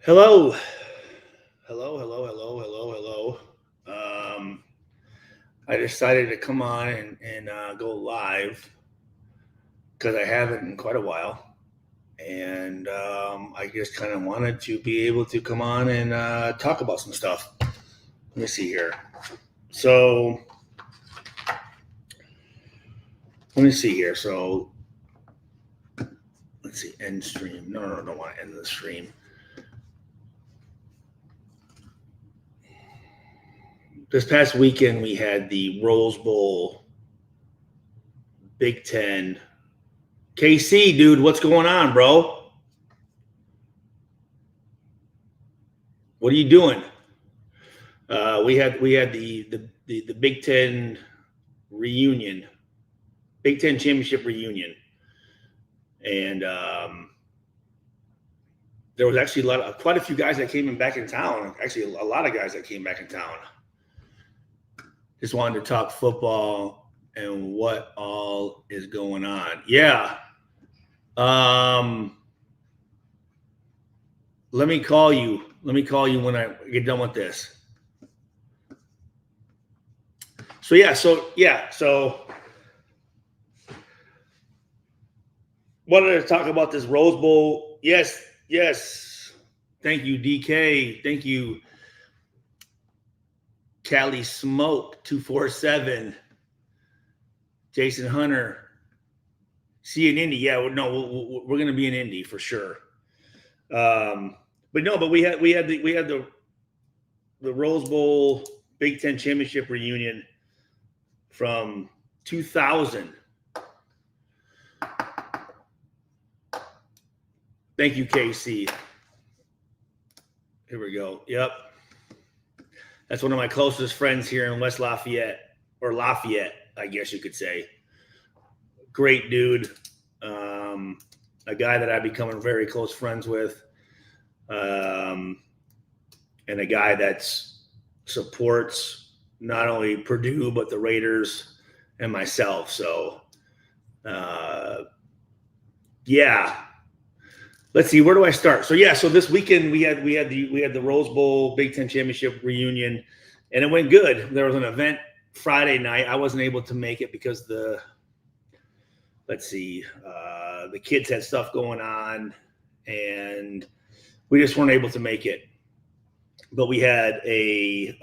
Hello. Hello. Um, I decided to come on and go live because I haven't in quite a while. And I just kind of wanted to be able to come on and talk about some stuff. Let me see here. So, let me see here. So, let's see. End stream. No, I don't want to end the stream. This past weekend, we had the Rose Bowl Big Ten. KC, dude, what's going on, bro? What are you doing? We had the Big Ten reunion, Big Ten championship reunion, and there was actually quite a few guys that came back in town. Actually, a lot of guys that came back in town. Just wanted to talk football and what all is going on. Yeah. Let me call you. Let me call you when I get done with this. So wanted to talk about this Rose Bowl. Yes. Thank you, DK. Thank you, Cali Smoke 247. Jason Hunter. See you in Indy. Yeah, no, we're going to be in Indy for sure. But we had the Rose Bowl Big Ten championship reunion from 2000. Thank you, KC. Here we go. Yep. That's one of my closest friends here in West Lafayette, or Lafayette, I guess you could say. Great dude. A guy that I've become very close friends with. And a guy that supports not only Purdue, but the Raiders and myself. So, yeah. Let's see, where do I start? So this weekend we had the Rose Bowl Big Ten championship reunion, and it went good. There was an event Friday night. I wasn't able to make it because the kids had stuff going on, and we just weren't able to make it. But we had a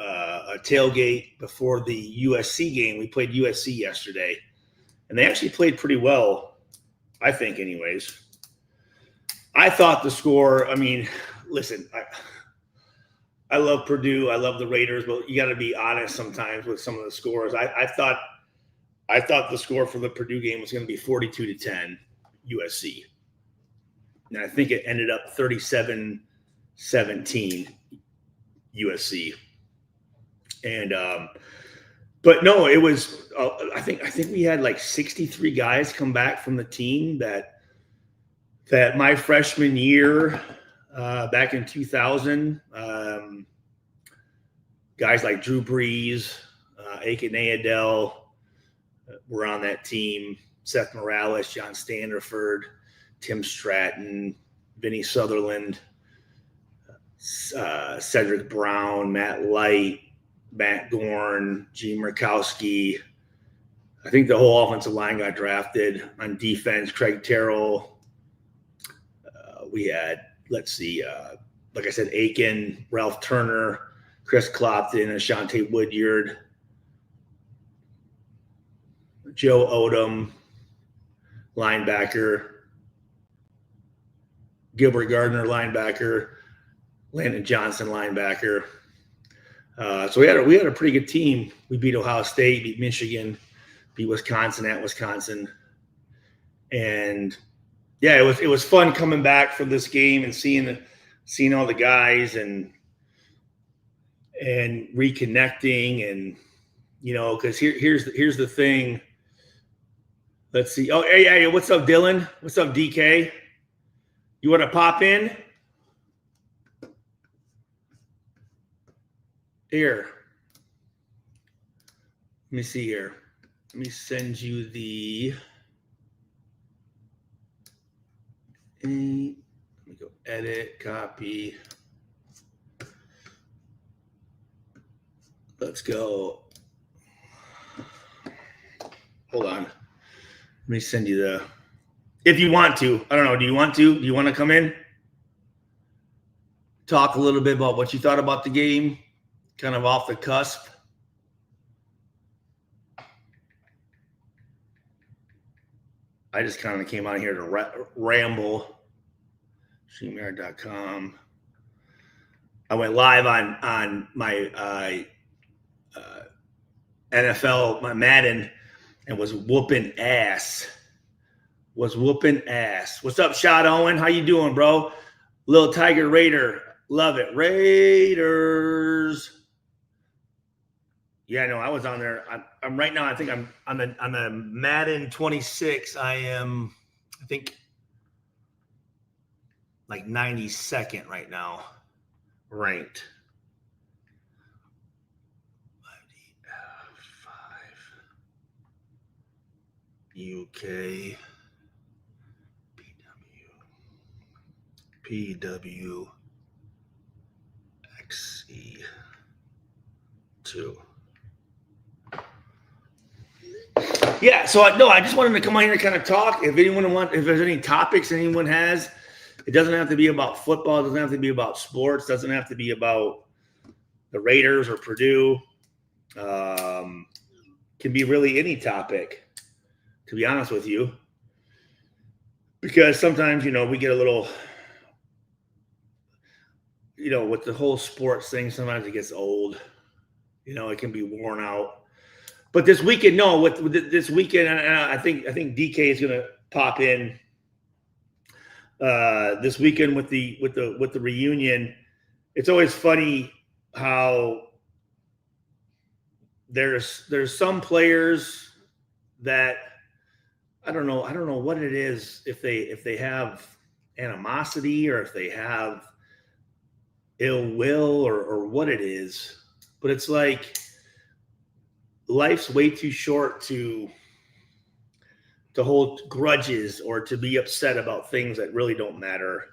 tailgate before the USC game. We played USC yesterday, and they actually played pretty well, I think, anyways. I thought the score, I mean, listen, I love Purdue. I love the Raiders, but you got to be honest sometimes with some of the scores. I thought the score for the Purdue game was going to be 42-10 USC. And I think it ended up 37-17 USC. And but no, it was I think we had like 63 guys come back from the team that my freshman year back in 2000, guys like Drew Brees, Aiken Adell were on that team. Seth Morales, John Standerford, Tim Stratton, Vinny Sutherland, Cedric Brown, Matt Light, Matt Gorn, Gene Murkowski. I think the whole offensive line got drafted. On defense, Craig Terrell. We had, like I said, Aiken, Ralph Turner, Chris Clopton, Ashante Woodyard, Joe Odom, linebacker, Gilbert Gardner, linebacker, Landon Johnson, linebacker. So we had a pretty good team. We beat Ohio State, beat Michigan, beat Wisconsin at Wisconsin, and yeah, it was fun coming back from this game and seeing all the guys and reconnecting, and because here's the thing. Let's see. Oh, hey, what's up, Dylan? What's up, DK? You want to pop in? Here. Let me see here. Let me send you the. Let me go edit, copy. Let's go. Hold on. Let me send you the. If you want to, I don't know. Do you want to? Do you want to come in? Talk a little bit about what you thought about the game, kind of off the cusp. I just kind of came out here to ramble. StreamYard.com. I went live on my NFL, my Madden, and was whooping ass. What's up, Shot Owen? How you doing, bro? Little Tiger Raider. Love it. Raiders. Yeah, no, I was on there. I'm right now. I think I'm on the Madden 26. I am, I think, like 92nd right now, ranked. 5 UK PW XE2. Yeah, so I just wanted to come on here and kind of talk. If there's any topics anyone has, it doesn't have to be about football. It doesn't have to be about sports. It doesn't have to be about the Raiders or Purdue. Can be really any topic, to be honest with you. Because sometimes, we get a little, with the whole sports thing, sometimes it gets old. It can be worn out. But this weekend, with this weekend, and I think DK is going to pop in this weekend with the reunion. It's always funny how there's some players that I don't know what it is, if they have animosity or if they have ill will or what it is, but it's like life's way too short to hold grudges or to be upset about things that really don't matter.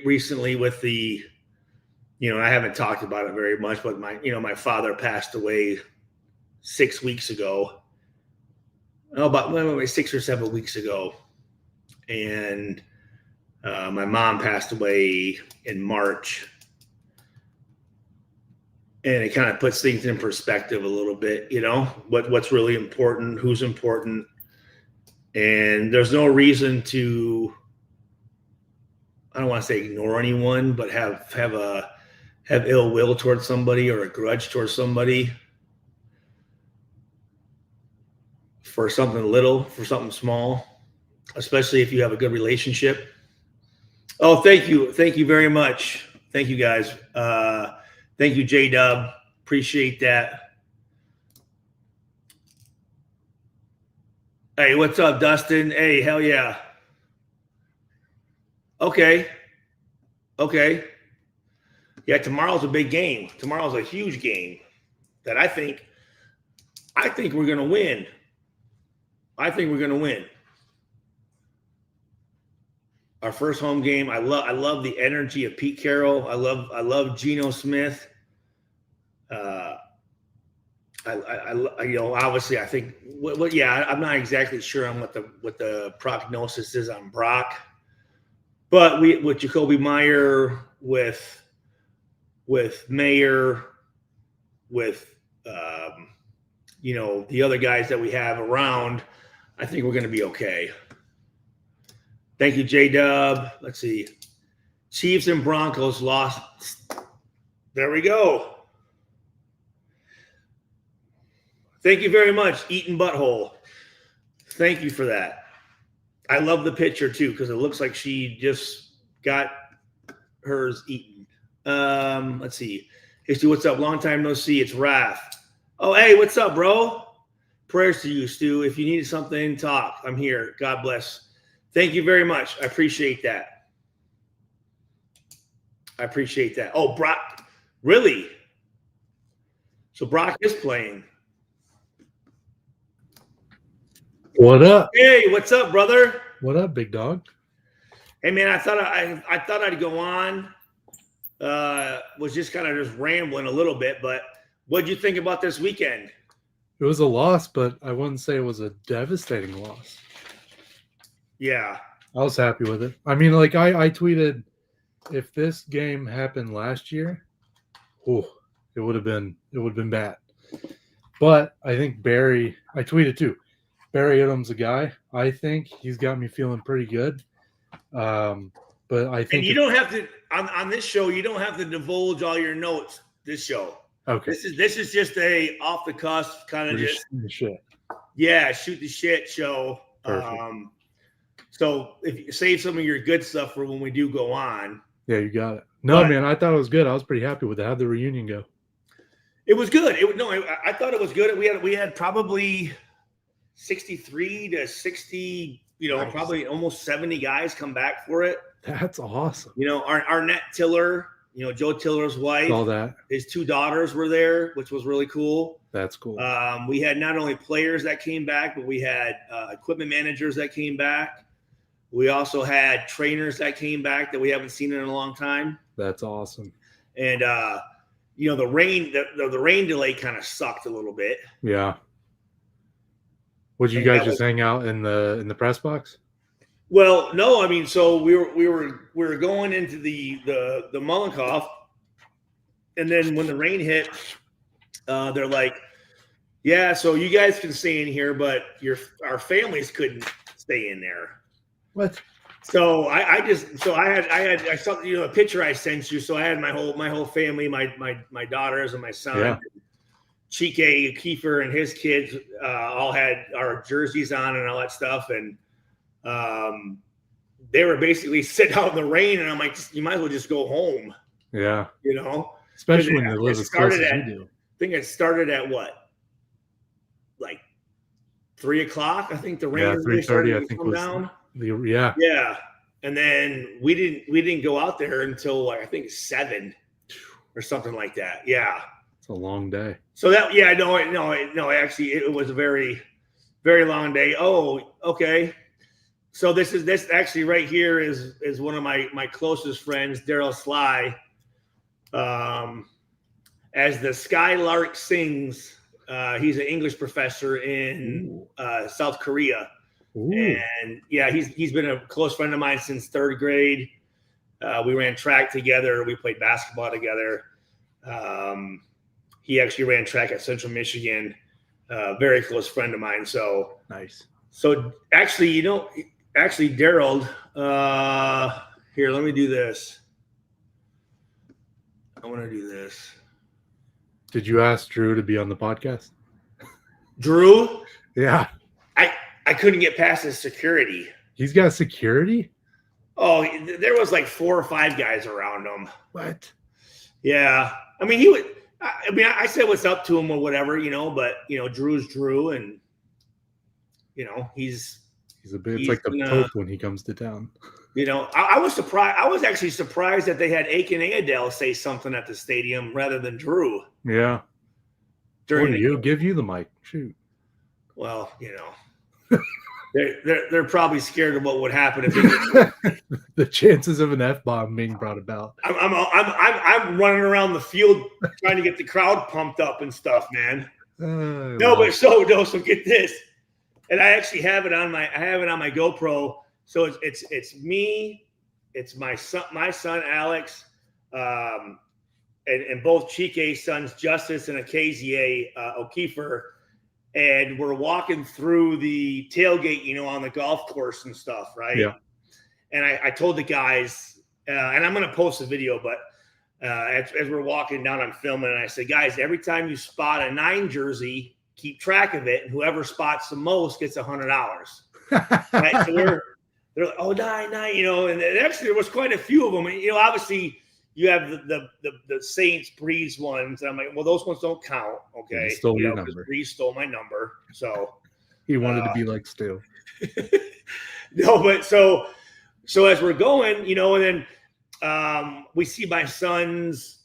Recently with the, I haven't talked about it very much, but my father passed away 6 weeks ago. About 6 or 7 weeks ago. And my mom passed away in March. And it kind of puts things in perspective a little bit, what's really important, who's important. And there's no reason to, I don't want to say ignore anyone, but have ill will towards somebody or a grudge towards somebody for something little, for something small, especially if you have a good relationship. Oh, thank you. Thank you very much. Thank you, guys. Thank you, J-Dub. Appreciate that. Hey, what's up, Dustin? Hey, hell yeah. Okay. Yeah, tomorrow's a big game. Tomorrow's a huge game that I think we're going to win. Our first home game. I love the energy of Pete Carroll. I love Geno Smith. Obviously, I think. I'm not exactly sure on what the prognosis is on Brock, but with Jacoby Meyer, with Mayer, with the other guys that we have around, I think we're going to be okay. Thank you, J-Dub. Let's see. Chiefs and Broncos lost. There we go. Thank you very much, Eaton Butthole. Thank you for that. I love the picture, too, because it looks like she just got hers eaten. Let's see. Hey, Stu, what's up? Long time no see. It's Raph. Oh, hey, what's up, bro? Prayers to you, Stu. If you need something, talk. I'm here. God bless. Thank you very much. I appreciate that. Oh, Brock. Really? So Brock is playing. What up? Hey, what's up, brother? What up, big dog? Hey, man, I thought I'd go on. was just kind of just rambling a little bit. But what'd you think about this weekend? It was a loss, but I wouldn't say it was a devastating loss. Yeah. I was happy with it. I mean, like I tweeted, if this game happened last year, it would have been bad. But I think I tweeted too. Barry Odom's a guy. I think he's got me feeling pretty good. But I think, and you don't have to on this show. You don't have to divulge all your notes. This show. Okay. This is just a off the cusp kind of just shit. Yeah, shoot the shit show. Perfect. So if you save some of your good stuff for when we do go on. Yeah, you got it. No, man, I thought it was good. I was pretty happy with it. How'd the reunion go? It was good. I thought it was good. We had probably 63 to 60, nice. Probably almost 70 guys come back for it. That's awesome. Arnett Tiller, Joe Tiller's wife, all that. His two daughters were there, which was really cool. That's cool. We had not only players that came back, but we had equipment managers that came back. We also had trainers that came back that we haven't seen in a long time. That's awesome. And the rain delay kind of sucked a little bit. Yeah. Would you guys just hang out in the press box? Well, no, I mean, so we were going into the Mullenkoff, and then when the rain hit, they're like, yeah, so you guys can stay in here, but our families couldn't stay in there. What? So I saw a picture I sent you. So I had my whole family, my daughters and my son, yeah. Chike Kiefer and his kids all had our jerseys on and all that stuff, and they were basically sitting out in the rain, and I'm like, you might as well just go home. Yeah. Especially when they live as close as you do. I think it started at what? Like 3 o'clock. I think the rain 3:30 I think come was down. Yeah. And then we didn't go out there until I think 7 or something like that. Yeah. It's a long day. So actually it was a very, very long day. Oh, okay. So this actually right here is one of my closest friends, Daryl Sly. As the skylark sings, he's an English professor in South Korea. Ooh. And yeah, he's been a close friend of mine since 3rd grade. We ran track together. We played basketball together. He actually ran track at Central Michigan. Very close friend of mine. So nice. So actually, Daryl, here, let me do this. I want to do this. Did you ask Drew to be on the podcast? Drew? Yeah. I couldn't get past his security. He's got security? Oh, there was like 4 or 5 guys around him. What? Yeah. I mean, I said what's up to him or whatever, but, Drew's Drew, and, he's like the Pope when he comes to town. I was surprised. I was actually surprised that they had Aiken Adele say something at the stadium rather than Drew. Yeah. Give you the mic. Shoot. Well, they're probably scared of what would happen if the chances of an F-bomb being brought about. I'm running around the field trying to get the crowd pumped up and stuff, man. So get this. And I actually have it on my GoPro. So it's me, it's my son Alex, and both Chike's sons, Justice and Akazie O'Keefer, and we're walking through the tailgate, on the golf course and stuff, right? Yeah. And I told the guys, and I'm going to post the video, but as we're walking down, I'm filming, and I said, guys, every time you spot a 9 jersey, keep track of it, and whoever spots the most gets $100. Right? So they're like, oh, 9, and actually there was quite a few of them. And, obviously you have the Saints Breeze ones, and I'm like, well, those ones don't count. Okay, he stole your number. Breeze stole my number, so he wanted to be like Stu. No, but so as we're going, and then we see my son's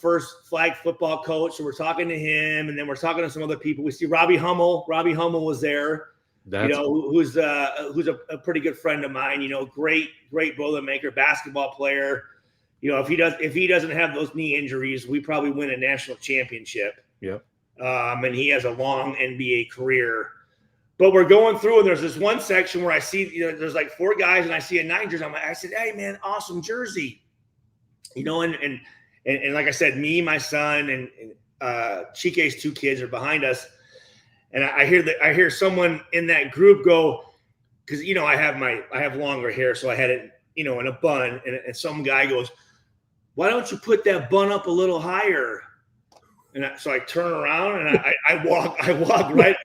first flag football coach, so we're talking to him, and then we're talking to some other people. We see Robbie Hummel. Robbie Hummel was there. Who's a pretty good friend of mine. Great Boilermaker basketball player. if he doesn't have those knee injuries, we probably win a national championship. Yep. And he has a long NBA career. But we're going through, and there's this one section where I see, there's like 4 guys, and I see a 9 jersey. I said, hey, man, awesome jersey. And like I said, me, my son, and Chike's 2 kids are behind us. And I hear someone in that group go, because, I have longer hair, so I had it, in a bun. And some guy goes, why don't you put that bun up a little higher? And so I turn around and I walk right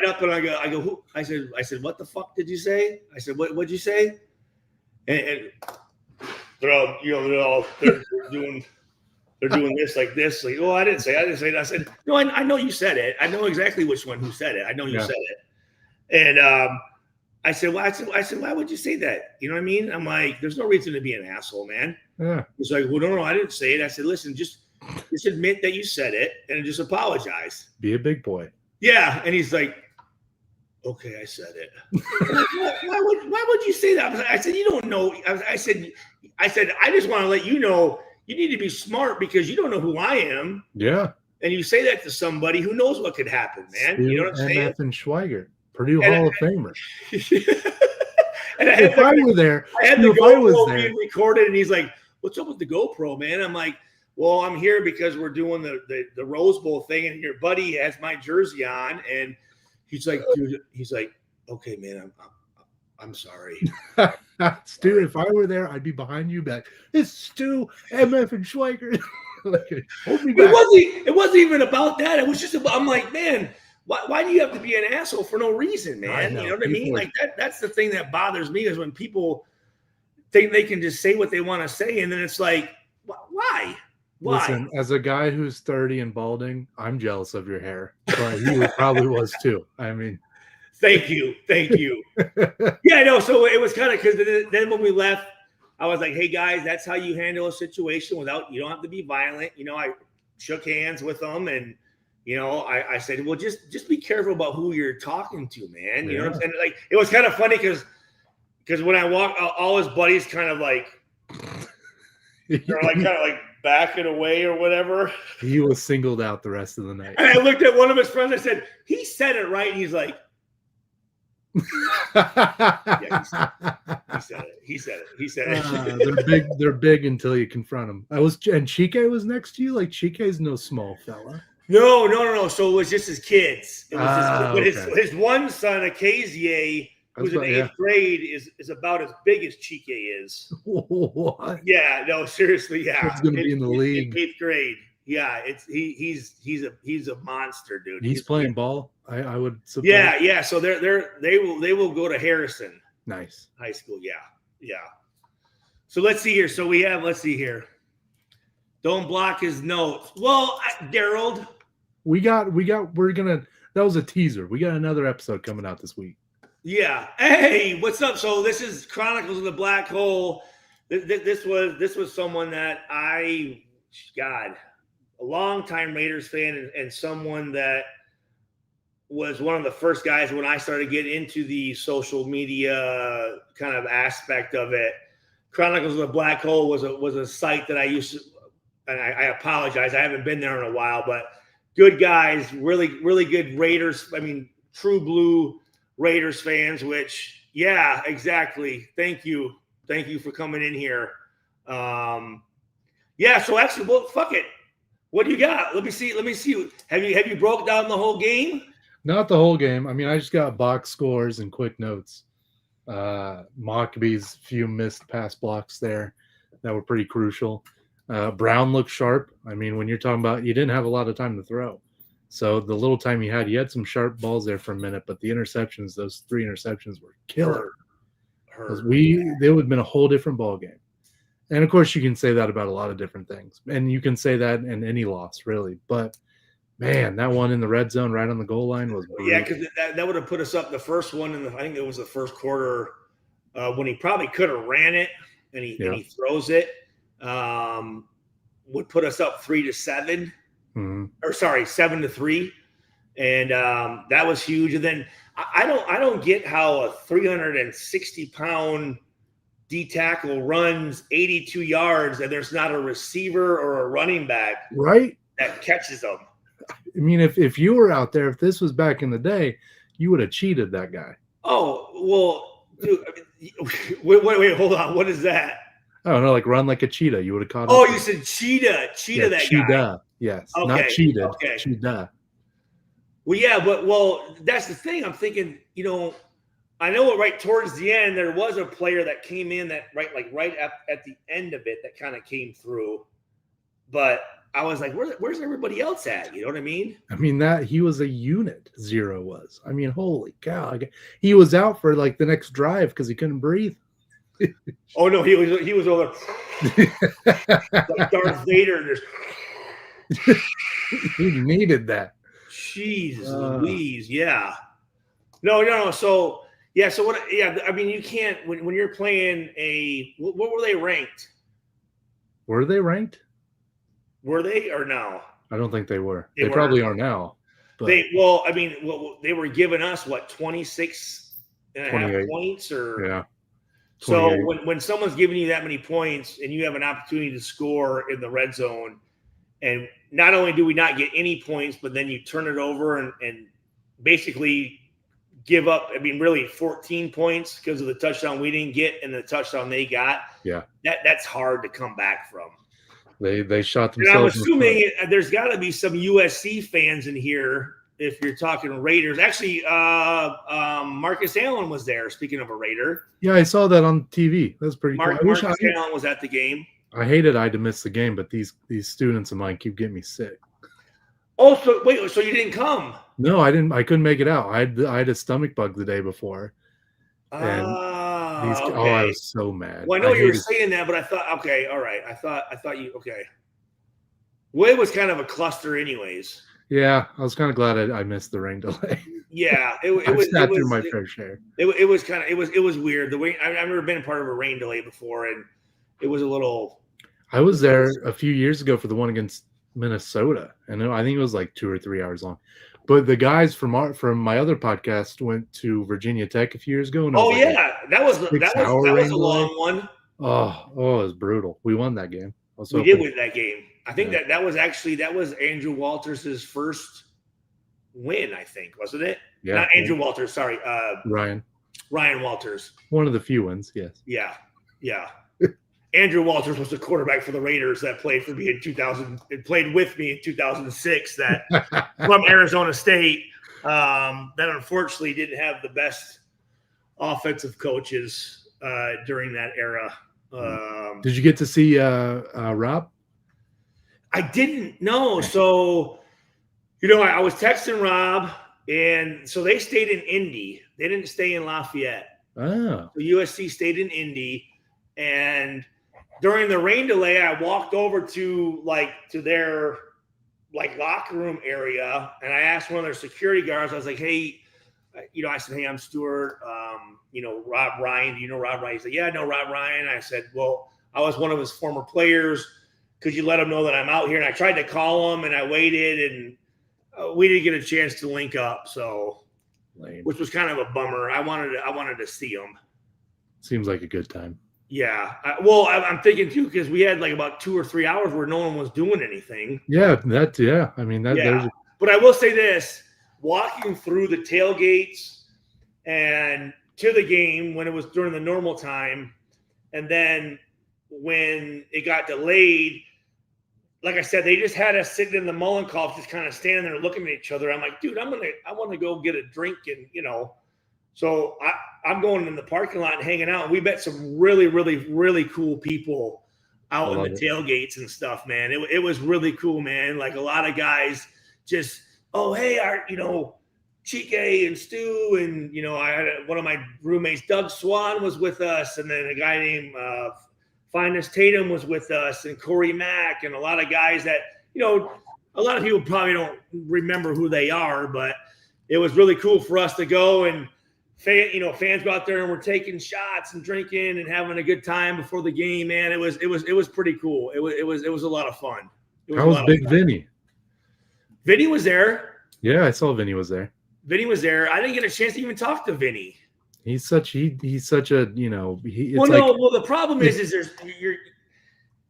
up and I go, who? I said, what the fuck did you say? I said, what'd you say? And they're all doing this like this. Like, oh, I didn't say that. I said, no, I know you said it. I know exactly which one who said it. I know you said it. And I said, why would you say that? You know what I mean? I'm like, there's no reason to be an asshole, man. Yeah. He's like, well, no, I didn't say it. I said, listen, just admit that you said it and just apologize. Be a big boy. Yeah. And he's like, okay, I said it. Why would you say that? I said, you don't know. I said, I just want to let you know you need to be smart because you don't know who I am. Yeah. And you say that to somebody, who knows what could happen, man. Stuart you know what I'm saying? and Schweigert, Purdue Hall of Famer. And if I were there, I had the GoPro being recorded, and he's like, what's up with the GoPro, man? I'm like, well, I'm here because we're doing the Rose Bowl thing, and your buddy has my jersey on, and he's like, dude, okay, man, I'm sorry. Stu, if I were there, I'd be behind you back. It's Stu, MF, and Schweigert. Hold me back. It wasn't even about that. It was just about, I'm like, man, why do you have to be an asshole for no reason, man? You know what I mean? Like that's the thing that bothers me is when people think they can just say what they want to say, and then it's like, why? Listen, as a guy who's 30 and balding, I'm jealous of your hair, but you probably was too. I mean, thank you. Yeah, I know. So it was kind of because then when we left, I was like, hey guys, that's how you handle a situation without, you don't have to be violent. I shook hands with them, and I said, well, just be careful about who you're talking to, man. You know what I'm saying? Like, it was kind of funny because when I walked, all his buddies kind of like, they're like kind of like backing away or whatever. He was singled out the rest of the night. And I looked at one of his friends. I said, he said it right. And he's like, yeah, he said it. They're big until you confront them. And Chike was next to you. Like, Chike's no small fella. No. So it was just his kids. It was his one son, Acazier, who's in 8th grade, is about as big as Chike is. What? Yeah, no, seriously, yeah. He's going to be in the league. In 8th grade. Yeah, he's a monster, dude. He's playing ball. I would suppose. Yeah. So they will go to Harrison. Nice. High school. Yeah. So let's see here. Let's see here. Don't block his notes. Well, Daryl. That was a teaser. We got another episode coming out this week. Yeah. Hey, what's up? So this is Chronicles of the Black Hole. This was someone that a longtime Raiders fan and someone that was one of the first guys when I started getting into the social media kind of aspect of it. Chronicles of the Black Hole was a site that I used to, and I apologize, I haven't been there in a while, but good guys, really, really good Raiders. I mean, true blue Raiders fans, which, yeah, exactly. Thank you for coming in here. Yeah, so actually, well, fuck it. What do you got? Let me see. Have you broke down the whole game? Not the whole game. I mean, I just got box scores and quick notes. Mockbee's few missed pass blocks there that were pretty crucial. Brown looked sharp. I mean, when you're talking about, you didn't have a lot of time to throw. So the little time you had some sharp balls there for a minute, but the interceptions, those 3 interceptions were killer. They would have been a whole different ball game. And of course you can say that about a lot of different things. And you can say that in any loss, really. But man, that one in the red zone right on the goal line was brutal. Yeah, because that would have put us up the first one I think it was the first quarter when he probably could have ran it and he throws it. Would put us up 3-7, or sorry, 7-3, and that was huge. And then I don't get how a 360-pound D tackle runs 82 yards and there's not a receiver or a running back right? that catches them. I mean, if you were out there, if this was back in the day, you would have cheated that guy. Oh, well, dude, wait, hold on. What is that? I don't know, like run like a cheetah. You would have caught Oh, up. you said cheetah. Cheetah, Yeah, that cheetah. guy. Yes. Okay, Not cheated. okay. Cheetah. Well, yeah, but that's the thing. I'm thinking, I know right towards the end, there was a player that came in that right at the end of it that kind of came through. But I was like, where's everybody else at? You know what I mean? I mean, that he was a unit. Zero was. I mean, holy cow! He was out for like the next drive because he couldn't breathe. Oh no, he was over like Darth Vader. He needed that. Jesus Louise, yeah. No. So yeah, so what? Yeah, I mean, you can't when you're playing what were they ranked? Were they ranked? Were they or no? I don't think they were. They probably are now. But they were giving us 26 and a half points or yeah. 28. So when someone's giving you that many points and you have an opportunity to score in the red zone, and not only do we not get any points, but then you turn it over and basically give up, really 14 points because of the touchdown we didn't get and the touchdown they got. Yeah. That's hard to come back from. They shot themselves. And I'm assuming there's got to be some USC fans in here if you're talking Raiders. Actually, Marcus Allen was there, speaking of a Raider. Yeah, I saw that on TV. That's pretty cool. Marcus Allen was at the game. I hated I had to miss the game, but these students of mine keep getting me sick. Oh, so you didn't come? No, I didn't. I couldn't make it out. I had a stomach bug the day before. And okay. I was so mad. Well, I know you were saying that, but I thought, okay, all right. I thought you, okay. Well, it was kind of a cluster anyways. Yeah, I was kind of glad I missed the rain delay. Yeah, it was through my fair share. It was weird. The way I've never been a part of a rain delay before, and it was a little. I was there a few years ago for the one against Minnesota, and I think it was like 2 or 3 hours long. But the guys from my other podcast went to Virginia Tech a few years ago. And that was a long one. Oh, it was brutal. We won that game. We did win that game. I think that was Andrew Walters' first win. I think, wasn't it? Yeah. Not Andrew Walters. Sorry, Ryan Walters. One of the few wins. Yes. Yeah. Andrew Walters was the quarterback for the Raiders that played for me in 2000. It played with me in 2006. That from Arizona State. That unfortunately didn't have the best offensive coaches during that era. Did you get to see Rob? I didn't know. So, I was texting Rob, and so they stayed in Indy. They didn't stay in Lafayette. Oh. So USC stayed in Indy, and during the rain delay, I walked over to their locker room area, and I asked one of their security guards. I was like, "Hey, I said, hey, I'm Stuart. Rob Ryan. Do you know Rob Ryan?" He said, "Yeah, I know Rob Ryan." I said, "Well, I was one of his former players. Could you let him know that I'm out here?" And I tried to call him, and I waited, and we didn't get a chance to link up. So, which was kind of a bummer. I wanted to see him. Seems like a good time. Yeah. I'm thinking too, because we had about 2 or 3 hours where no one was doing anything. Yeah, I mean, But I will say this, walking through the tailgates and to the game when it was during the normal time, and then when it got delayed, like I said, they just had us sitting in the Mullenkoff, just kind of standing there looking at each other. I'm like, dude, I want to go get a drink, and so I'm going in the parking lot and hanging out. And we met some really, really, really cool people out in the tailgates and stuff, man. It was really cool, man. Like a lot of guys just, oh, hey, Chike and Stu, and I had one of my roommates, Doug Swan, was with us, and then a guy named Finest Tatum was with us, and Corey Mack, and a lot of guys that a lot of people probably don't remember who they are, but it was really cool for us to go, and fans go out there and we're taking shots and drinking and having a good time before the game, man. It was pretty cool. It was a lot of fun. How was Big Vinny? Vinny was there. Yeah, I saw Vinny was there. Vinny was there. I didn't get a chance to even talk to Vinny. He's such a it's Well, like no. Well, the problem is you're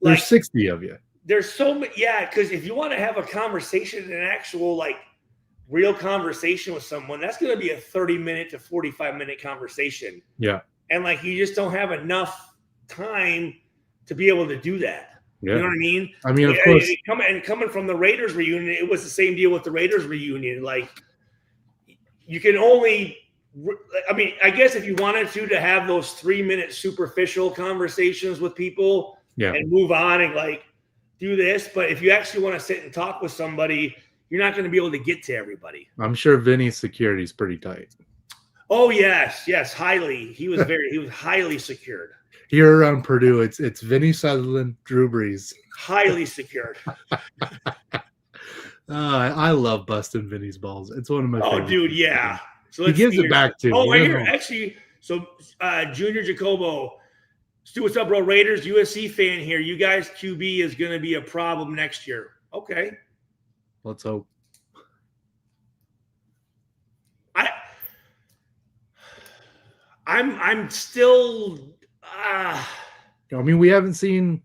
like there's 60 of you. there's so many. Yeah, because if you want to have a conversation, an actual like real conversation with someone, that's going to be a 30-minute to 45-minute conversation. Yeah. And like you just don't have enough time to be able to do that. Yeah. You know what I mean? I mean, of course. Coming from the Raiders reunion, it was the same deal with the Raiders reunion. Like you can only, I mean, I guess if you wanted to have those 3-minute superficial conversations with people and move on and like do this, but if you actually want to sit and talk with somebody, you're not going to be able to get to everybody. I'm sure Vinny's security is pretty tight. Oh yes, highly. He was highly secured. Here around Purdue, it's Vinny Sutherland, Drew Brees. Highly secured. I love busting Vinny's balls. It's one of my favorites. Oh, dude, yeah. So he gives it back too. Oh, right here, actually. So, Junior Jacobo, Stu, what's up, bro? Raiders, USC fan here. You guys, QB is going to be a problem next year. Okay. Let's hope. I'm still. I mean, we haven't seen.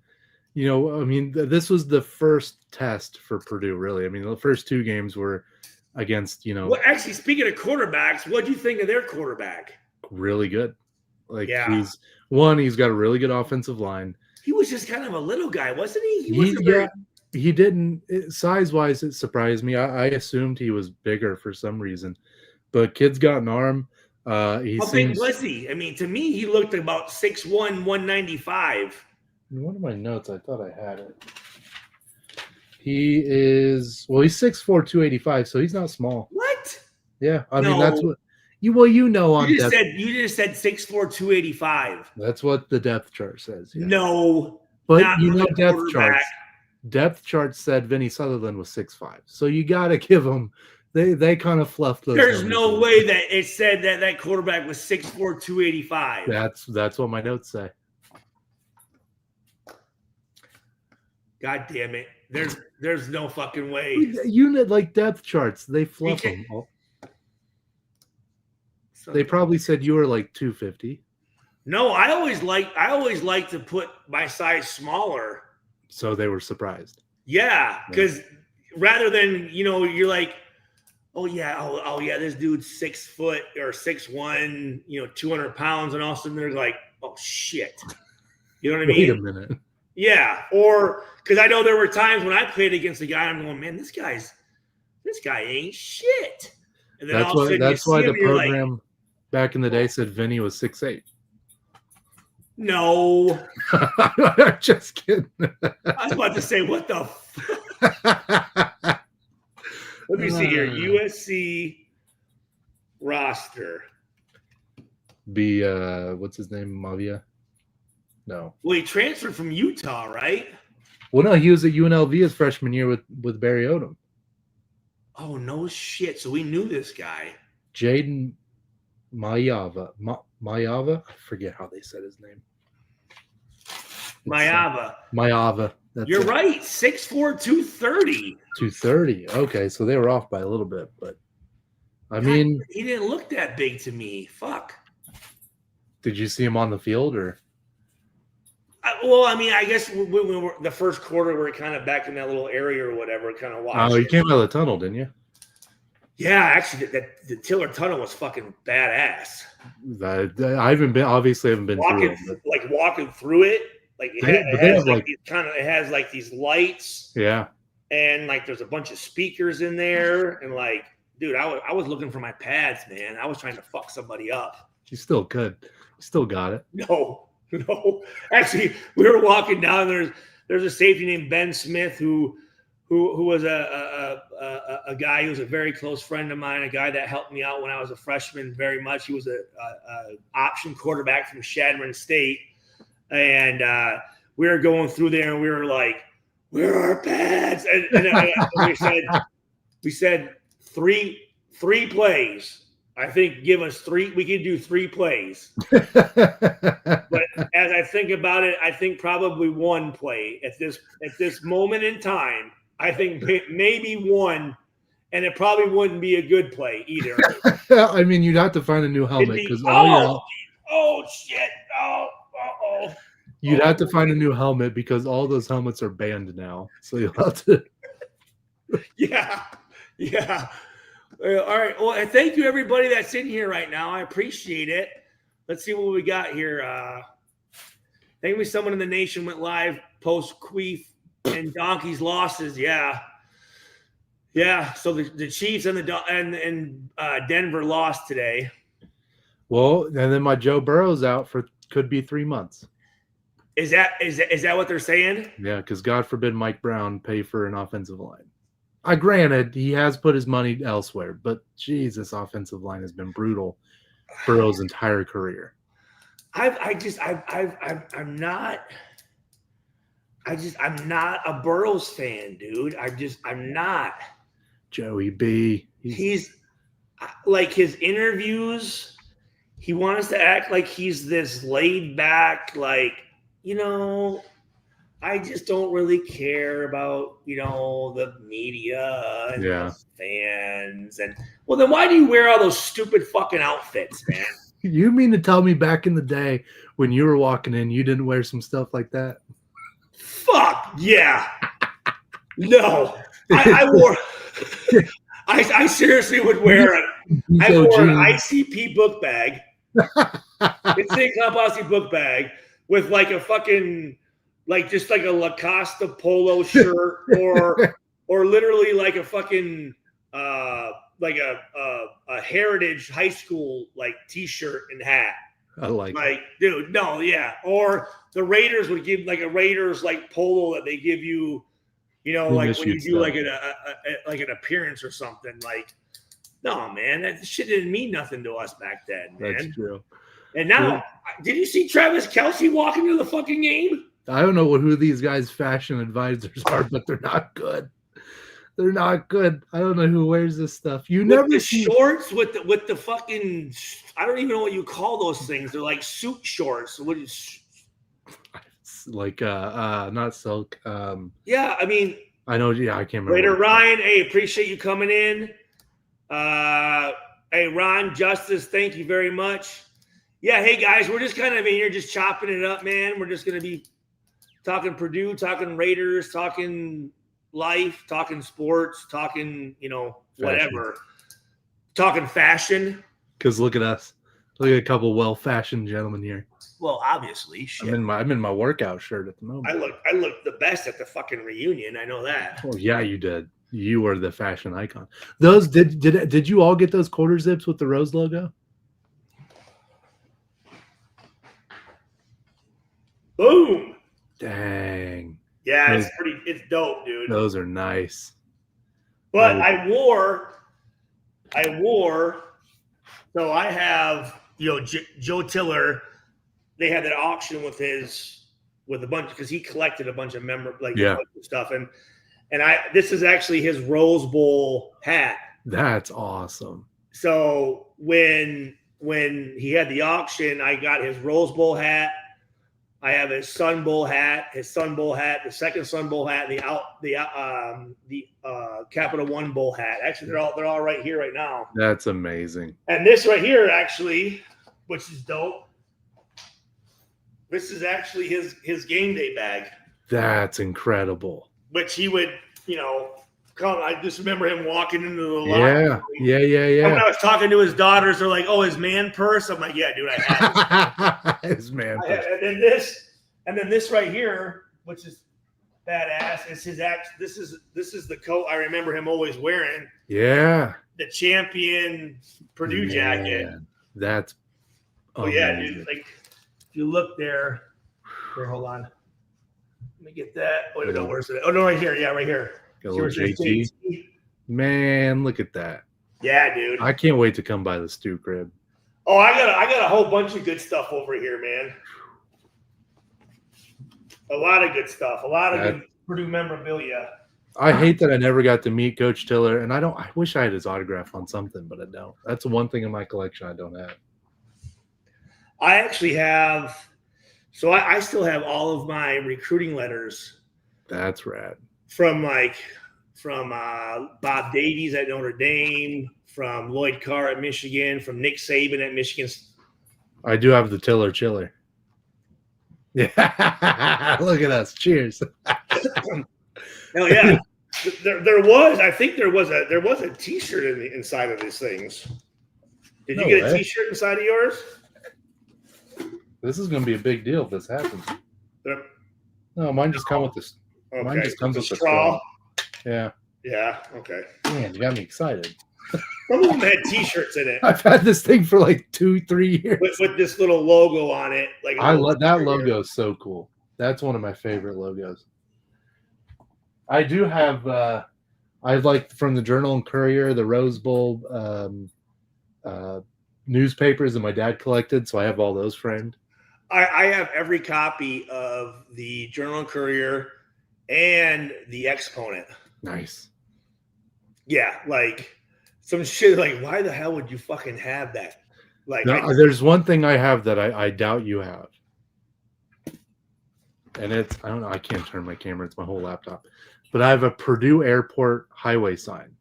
I mean, this was the first test for Purdue, really. I mean, the first 2 games were against, Well, actually, speaking of quarterbacks, what do you think of their quarterback? Really good. Like, he's got a really good offensive line. He was just kind of a little guy, wasn't he? He didn't, size-wise, it surprised me. I assumed he was bigger for some reason. But kid's got an arm. How big was he? I mean, to me, he looked about 6'1", 195. In one of my notes, I thought I had it. He's 6'4", 285, so he's not small. What? Yeah, I mean that's what you just said 6'4", 285. That's what the depth chart says. Yeah. No, but depth charts said Vinny Sutherland was 6'5", so you got to give him. They kind of fluffed those. There's no way that it said that quarterback was 6'4", 285. That's what my notes say. God damn it! There's no fucking way. Unit like depth charts, they fluff them. They probably said you were like 250. No, I always like to put my size smaller. So they were surprised. Yeah, because rather than you're like, oh yeah, this dude's 6 foot or 6'1", 200 pounds, and all of a sudden they're like, oh shit, you know what I mean? Wait a minute. Yeah, or because I know there were times when I played against a guy, I'm going, man, this guy ain't shit. And then that's why the program back in the day said Vinny was 6'8". No, just kidding. I was about to say, what the? Let me see here. USC roster. What's his name? Mavia? No. Well, he transferred from Utah, right? Well, no, he was at UNLV his freshman year with Barry Odom. Oh, no shit. So we knew this guy. Jaden Mayava. Mayava? I forget how they said his name. Mayava. You're right. 6'4", 230. 230. Okay, so they were off by a little bit, but I mean, he didn't look that big to me. Fuck. Did you see him on the field or? Well, I mean, I guess we were the first quarter. We were kind of back in that little area or whatever, kind of watching. Oh, you came out of the tunnel, didn't you? Yeah, actually, the Tiller Tunnel was fucking badass. I haven't been walking through it. Like walking through it, like it has like these lights. Yeah. And like there's a bunch of speakers in there, and like, dude, I was looking for my pads, man. I was trying to fuck somebody up. You still could. You still got it. No. Actually, we were walking down. There's a safety named Ben Smith who was a guy who was a very close friend of mine, a guy that helped me out when I was a freshman very much. He was a option quarterback from Shadron State, and we were going through there, and we were like, "Where are our pads?" And we said three plays. I think give us 3. We can do 3 plays. But as I think about it, I think probably 1 play at this moment in time. I think maybe 1 and it probably wouldn't be a good play either. I mean, you'd have to find a new helmet because shit! You'd have to find a new helmet because all those helmets are banned now. So you'll have to. Yeah. All right. Well, and thank you everybody that's in here right now. I appreciate it. Let's see what we got here. Maybe someone in the nation went live post Queef and Donkey's losses. Yeah. So the Chiefs and Denver lost today. Well, and then my Joe Burrow's out for could be 3 months. Is that what they're saying? Yeah, because God forbid Mike Brown pay for an offensive line. Granted, he has put his money elsewhere, but Jesus, offensive line has been brutal Burrow's entire career. I'm not a Burrows fan, dude. I'm not. Joey B. He's like his interviews. He wants to act like he's this laid back, like, I just don't really care about, the media and the fans. And well, then why do you wear all those stupid fucking outfits, man? You mean to tell me back in the day when you were walking in, you didn't wear some stuff like that? Fuck yeah. No, I wore. I seriously would wear it. I wore an ICP book bag. It's a Composite book bag with like a fucking, like just like a Lacoste polo shirt or literally like a fucking like a Heritage high school like t-shirt and hat. I like dude, no, yeah. Or the Raiders would give like a Raiders like polo that they give you, like when you do like an appearance or something. Like, no, man, that shit didn't mean nothing to us back then, man. That's true. And now, did you see Travis Kelce walk into the fucking game? I don't know who these guys' fashion advisors are, but they're not good. They're not good. I don't know who wears this stuff. You never see shorts with the fucking. I don't even know what you call those things. They're like suit shorts. What is like not silk. Yeah, I mean. I know. Yeah, I can't remember. Raider Ryan, hey, appreciate you coming in. Hey, Ron Justice, thank you very much. Yeah, hey guys, we're just kind of in here, just chopping it up, man. We're just gonna be talking Purdue, talking Raiders, talking life, talking sports, talking, whatever. Talking fashion. Because look at us. Look at a couple well-fashioned gentlemen here. Well, obviously, shit. I'm in my workout shirt at the moment. I look the best at the fucking reunion. I know that. Oh yeah, you did. You were the fashion icon. Those did you all get those quarter zips with the Rose logo? Boom. Dang. Yeah, it's dope, dude. Those are nice. But I wore, so I have, Joe Tiller, they had that auction with a bunch, because he collected a bunch of stuff. And this is actually his Rose Bowl hat. That's awesome. So when he had the auction, I got his Rose Bowl hat. I have his Sun Bowl hat, the second Sun Bowl hat, the Capital One Bowl hat. Actually, they're all right here right now. That's amazing. And this right here, actually, which is dope. This is actually his game day bag. That's incredible. Which he would, come. I just remember him walking into the locker. Yeah. When I was talking to his daughters, they're like, "Oh, his man purse." I'm like, "Yeah, dude, I have it." His man purse. And then this right here, which is badass, is his act. This is the coat I remember him always wearing. Yeah. The champion Purdue jacket. That's. Oh yeah, dude. Like, if you look there, hold on. Let me get that. Oh no, where's it? Oh no, right here. Yeah, right here. JT. Man, look at that. Yeah, dude. I can't wait to come by the Stu crib. Oh, I got a whole bunch of good stuff over here, man. A lot of good stuff. A lot of good Purdue memorabilia. I hate that I never got to meet Coach Tiller, and I wish I had his autograph on something, but I don't. That's the one thing in my collection I don't have. I actually have. So I still have all of my recruiting letters. That's rad. From like from Bob Davies at Notre Dame, from Lloyd Carr at Michigan, from Nick Saban at Michigan. I do have the Tiller Chiller. Yeah, look at us. Cheers. Hell yeah. I think there was a T-shirt inside of these things. Did you get a T-shirt inside of yours? This is going to be a big deal if this happens. No, mine just comes with this. Okay. Mine just comes with the straw. Yeah. Yeah. Okay. Man, you got me excited. Some of them had T-shirts in it. I've had this thing for like 2-3 years with this little logo on it. Like I love that logo. Is so cool. That's one of my favorite logos. I do have. I like from the Journal and Courier, the Rose Bowl newspapers that my dad collected, so I have all those framed. I have every copy of the Journal and Courier and the Exponent. Nice. Yeah, like some shit. Like, why the hell would you fucking have that? Like, there's one thing I have that I doubt you have, and it's I don't know. I can't turn my camera. It's my whole laptop. But I have a Purdue Airport highway sign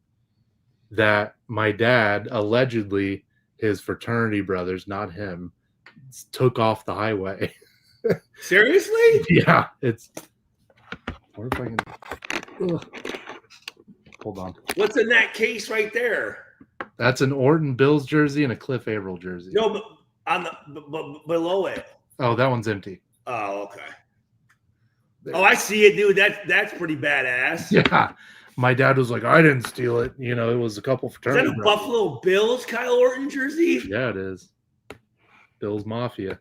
that my dad allegedly, his fraternity brothers, not him, took off the highway. Seriously? Yeah, it's. What if I can? Ugh. Hold on. What's in that case right there? That's an Orton Bills jersey and a Cliff Averill jersey. No, but on the below it. Oh, that one's empty. Oh, okay. There. Oh, I see it, dude. That's pretty badass. Yeah. My dad was like, I didn't steal it. You know, it was a couple fraternity. Is that a Buffalo Bills Kyle Orton jersey? Yeah, it is. Bills Mafia.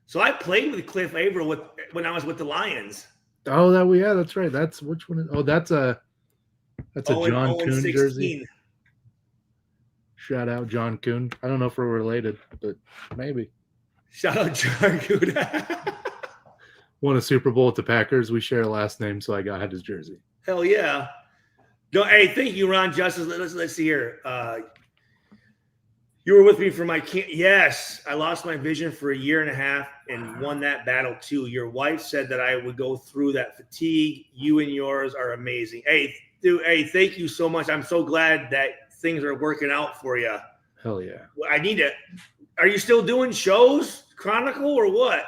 So I played with Cliff Averill when I was with the Lions. Oh, that's right. That's which one? That's a John Kuhn jersey. Shout out John Kuhn. I don't know if we're related, but maybe. Shout out John Kuhn. Won a Super Bowl with the Packers. We share a last name, so I had his jersey. Hell yeah. No, hey, thank you, Ron Justice. Let's see here. You were with me for my camp. Yes, I lost my vision for a year and a half and won that battle too. Your wife said that I would go through that fatigue. You and yours are amazing. Hey, dude, thank you so much. I'm so glad that things are working out for you. Hell yeah. I need to. Are you still doing shows, Chronicle, or what?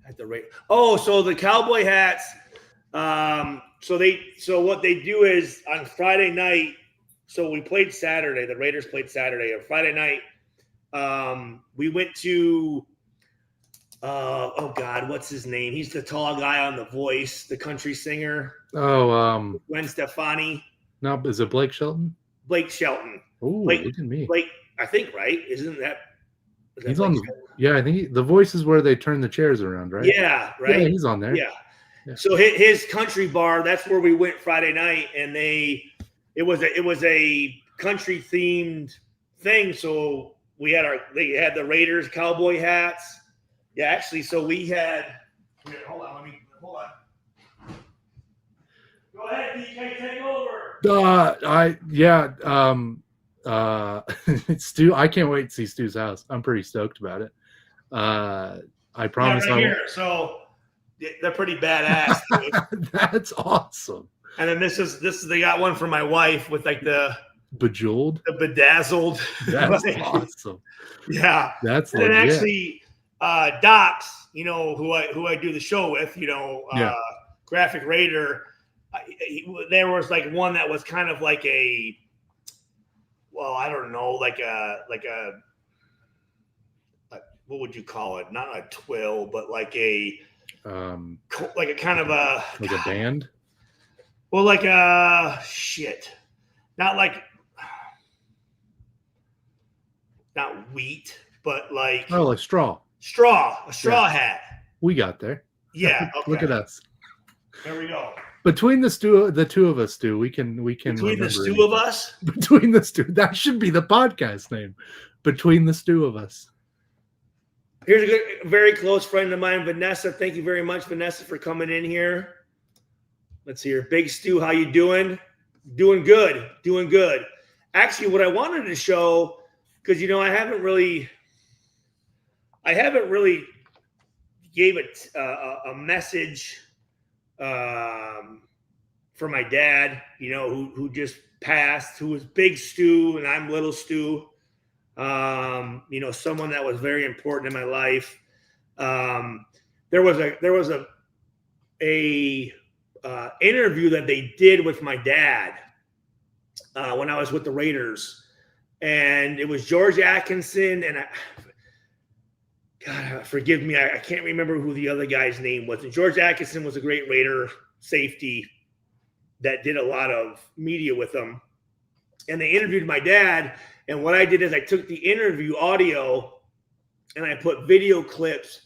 At the rate. Oh, so the cowboy hats. So what they do is on Friday night. So we played Saturday. The Raiders played Saturday. On Friday night, we went to. Oh God, what's his name? He's the tall guy on The Voice, the country singer. Oh, Gwen Stefani. No, is it Blake Shelton? Blake Shelton. Oh, look at me. Blake, I think, right? Isn't that? He's on. Yeah, I think The Voice is where they turn the chairs around, right? Yeah, right. Yeah, he's on there. Yeah. So his country bar, that's where we went Friday night, and it was a country themed thing. So they had the Raiders cowboy hats. Yeah, actually, so we had. Hold on. Go ahead, DJ, take over. Stu, I can't wait to see Stu's house. I'm pretty stoked about it. I promise. Yeah, right here. So they're pretty badass. That's awesome. And then this is they got one for my wife with like the bejeweled, the bedazzled. That's awesome. Yeah, that's and legit. actually Docs, who I do the show with, Graphic Raider. There was like one that was kind of like I don't know, like a what would you call it? Not a twill, but like a kind of a like a band. Well, like a shit, not wheat, but like like straw. A straw hat. We got there. Yeah. Okay. Look at us. There we go. Between the two of us, Stu, we can. Between the stew of us. Between the stew. That should be the podcast name. Between the stew of us. Here's a very close friend of mine, Vanessa. Thank you very much, Vanessa, for coming in here. Let's see here. Big Stu, how you doing? Doing good. Actually, what I wanted to show, because I haven't really gave it a message for my dad, who just passed, who was Big Stu and I'm Little Stu. Someone that was very important in my life. There was a interview that they did with my dad when I was with the Raiders, and it was George Atkinson and God, forgive me, I can't remember who the other guy's name was. And George Atkinson was a great Raider safety that did a lot of media with them. And they interviewed my dad. And what I did is I took the interview audio and I put video clips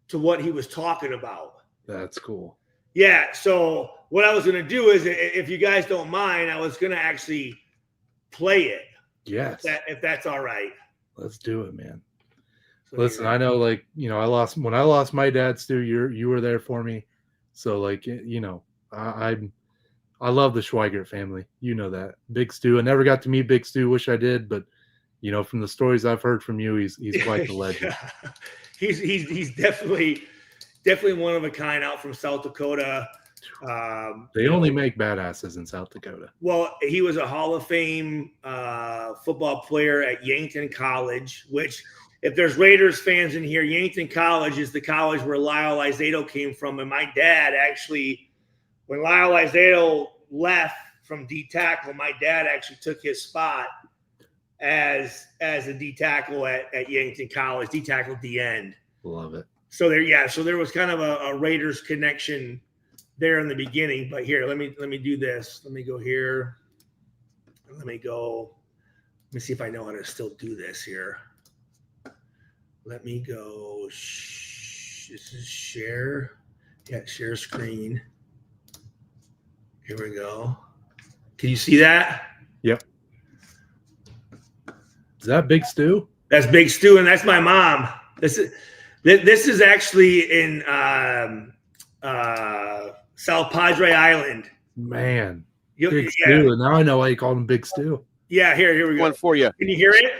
to what he was talking about. That's cool. Yeah. So what I was going to do is, if you guys don't mind, I was going to actually play it. Yes. If that's all right. Let's do it, man. So listen, I know, when I lost my dad, Stu, you were there for me. So I love the Schweigert family. You know that. Big Stu. I never got to meet Big Stu. Wish I did, but from the stories I've heard from you, he's quite the legend. Yeah. He's definitely one of a kind out from South Dakota. They only make badasses in South Dakota. Well, he was a Hall of Fame football player at Yankton College, which, if there's Raiders fans in here, Yankton College is the college where Lyle Izado came from. And my dad actually, when Lyle Izado left from D tackle, my dad actually took his spot as a D tackle at Yankton College, D tackle at the end. Love it. So there was kind of a Raiders connection there in the beginning. But here, let me do this. Let me go here. Let me see if I know how to still do this here. Let me go. This is share. Yeah, share screen. Here we go. Can you see that? Yep. Is that Big Stu? That's Big Stu, and that's my mom. This is actually in South Padre Island. Man, Big Stu. And now I know why you called him Big Stu. Yeah, here we go. One for you. Can you hear it?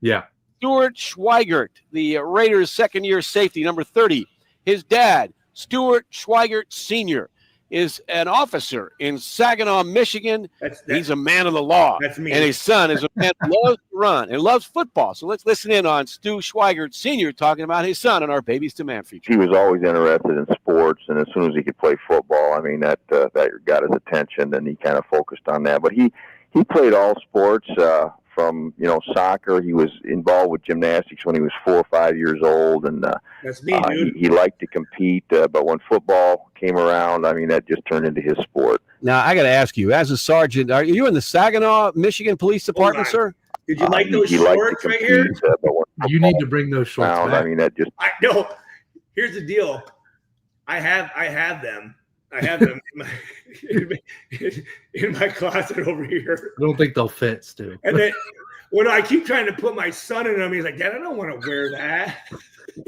Yeah. Stuart Schweigert, the Raiders' second-year safety, number 30. His dad, Stuart Schweigert Sr., is an officer in Saginaw, Michigan. He's a man of the law. That's me. And his son is a man who loves to run and loves football. So let's listen in on Stu Schweigert Sr. talking about his son on our Babies to Man feature. He was always interested in sports, and as soon as he could play football, that got his attention, and he kind of focused on that. But he played all sports, from soccer. He was involved with gymnastics when he was 4 or 5 years old, and that's me, dude. He liked to compete, but when football came around, that just turned into his sport. Now I got to ask you, as a sergeant, are you in the Saginaw, Michigan Police Department, sir? Did you like those shorts right here? You need to bring those shorts back. I know. Here's the deal. I have them. I have them in my closet over here. I don't think they'll fit, Stu. And then when I keep trying to put my son in them, he's like, Dad, I don't want to wear that. I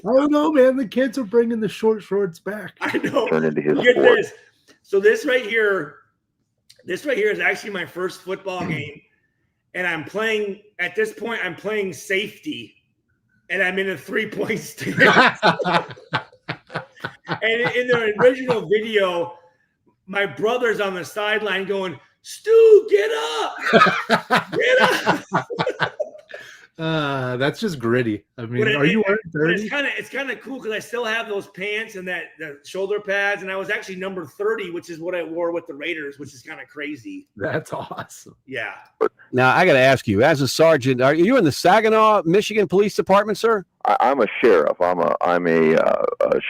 don't know, man. The kids are bringing the short shorts back. I know. Turn into his Get sport. this. So this right here is actually my first football game. And I'm playing safety. And I'm in a 3-point stance. And in the original video, my brother's on the sideline going, Stu, get up! Get up! That's just gritty. Are you wearing 30? It's kind of cool because I still have those pants and the shoulder pads, and I was actually number 30, which is what I wore with the Raiders, which is kind of crazy. That's awesome. Yeah. Now I got to ask you, as a sergeant, are you in the Saginaw, Michigan Police Department, sir? I'm a sheriff. I'm a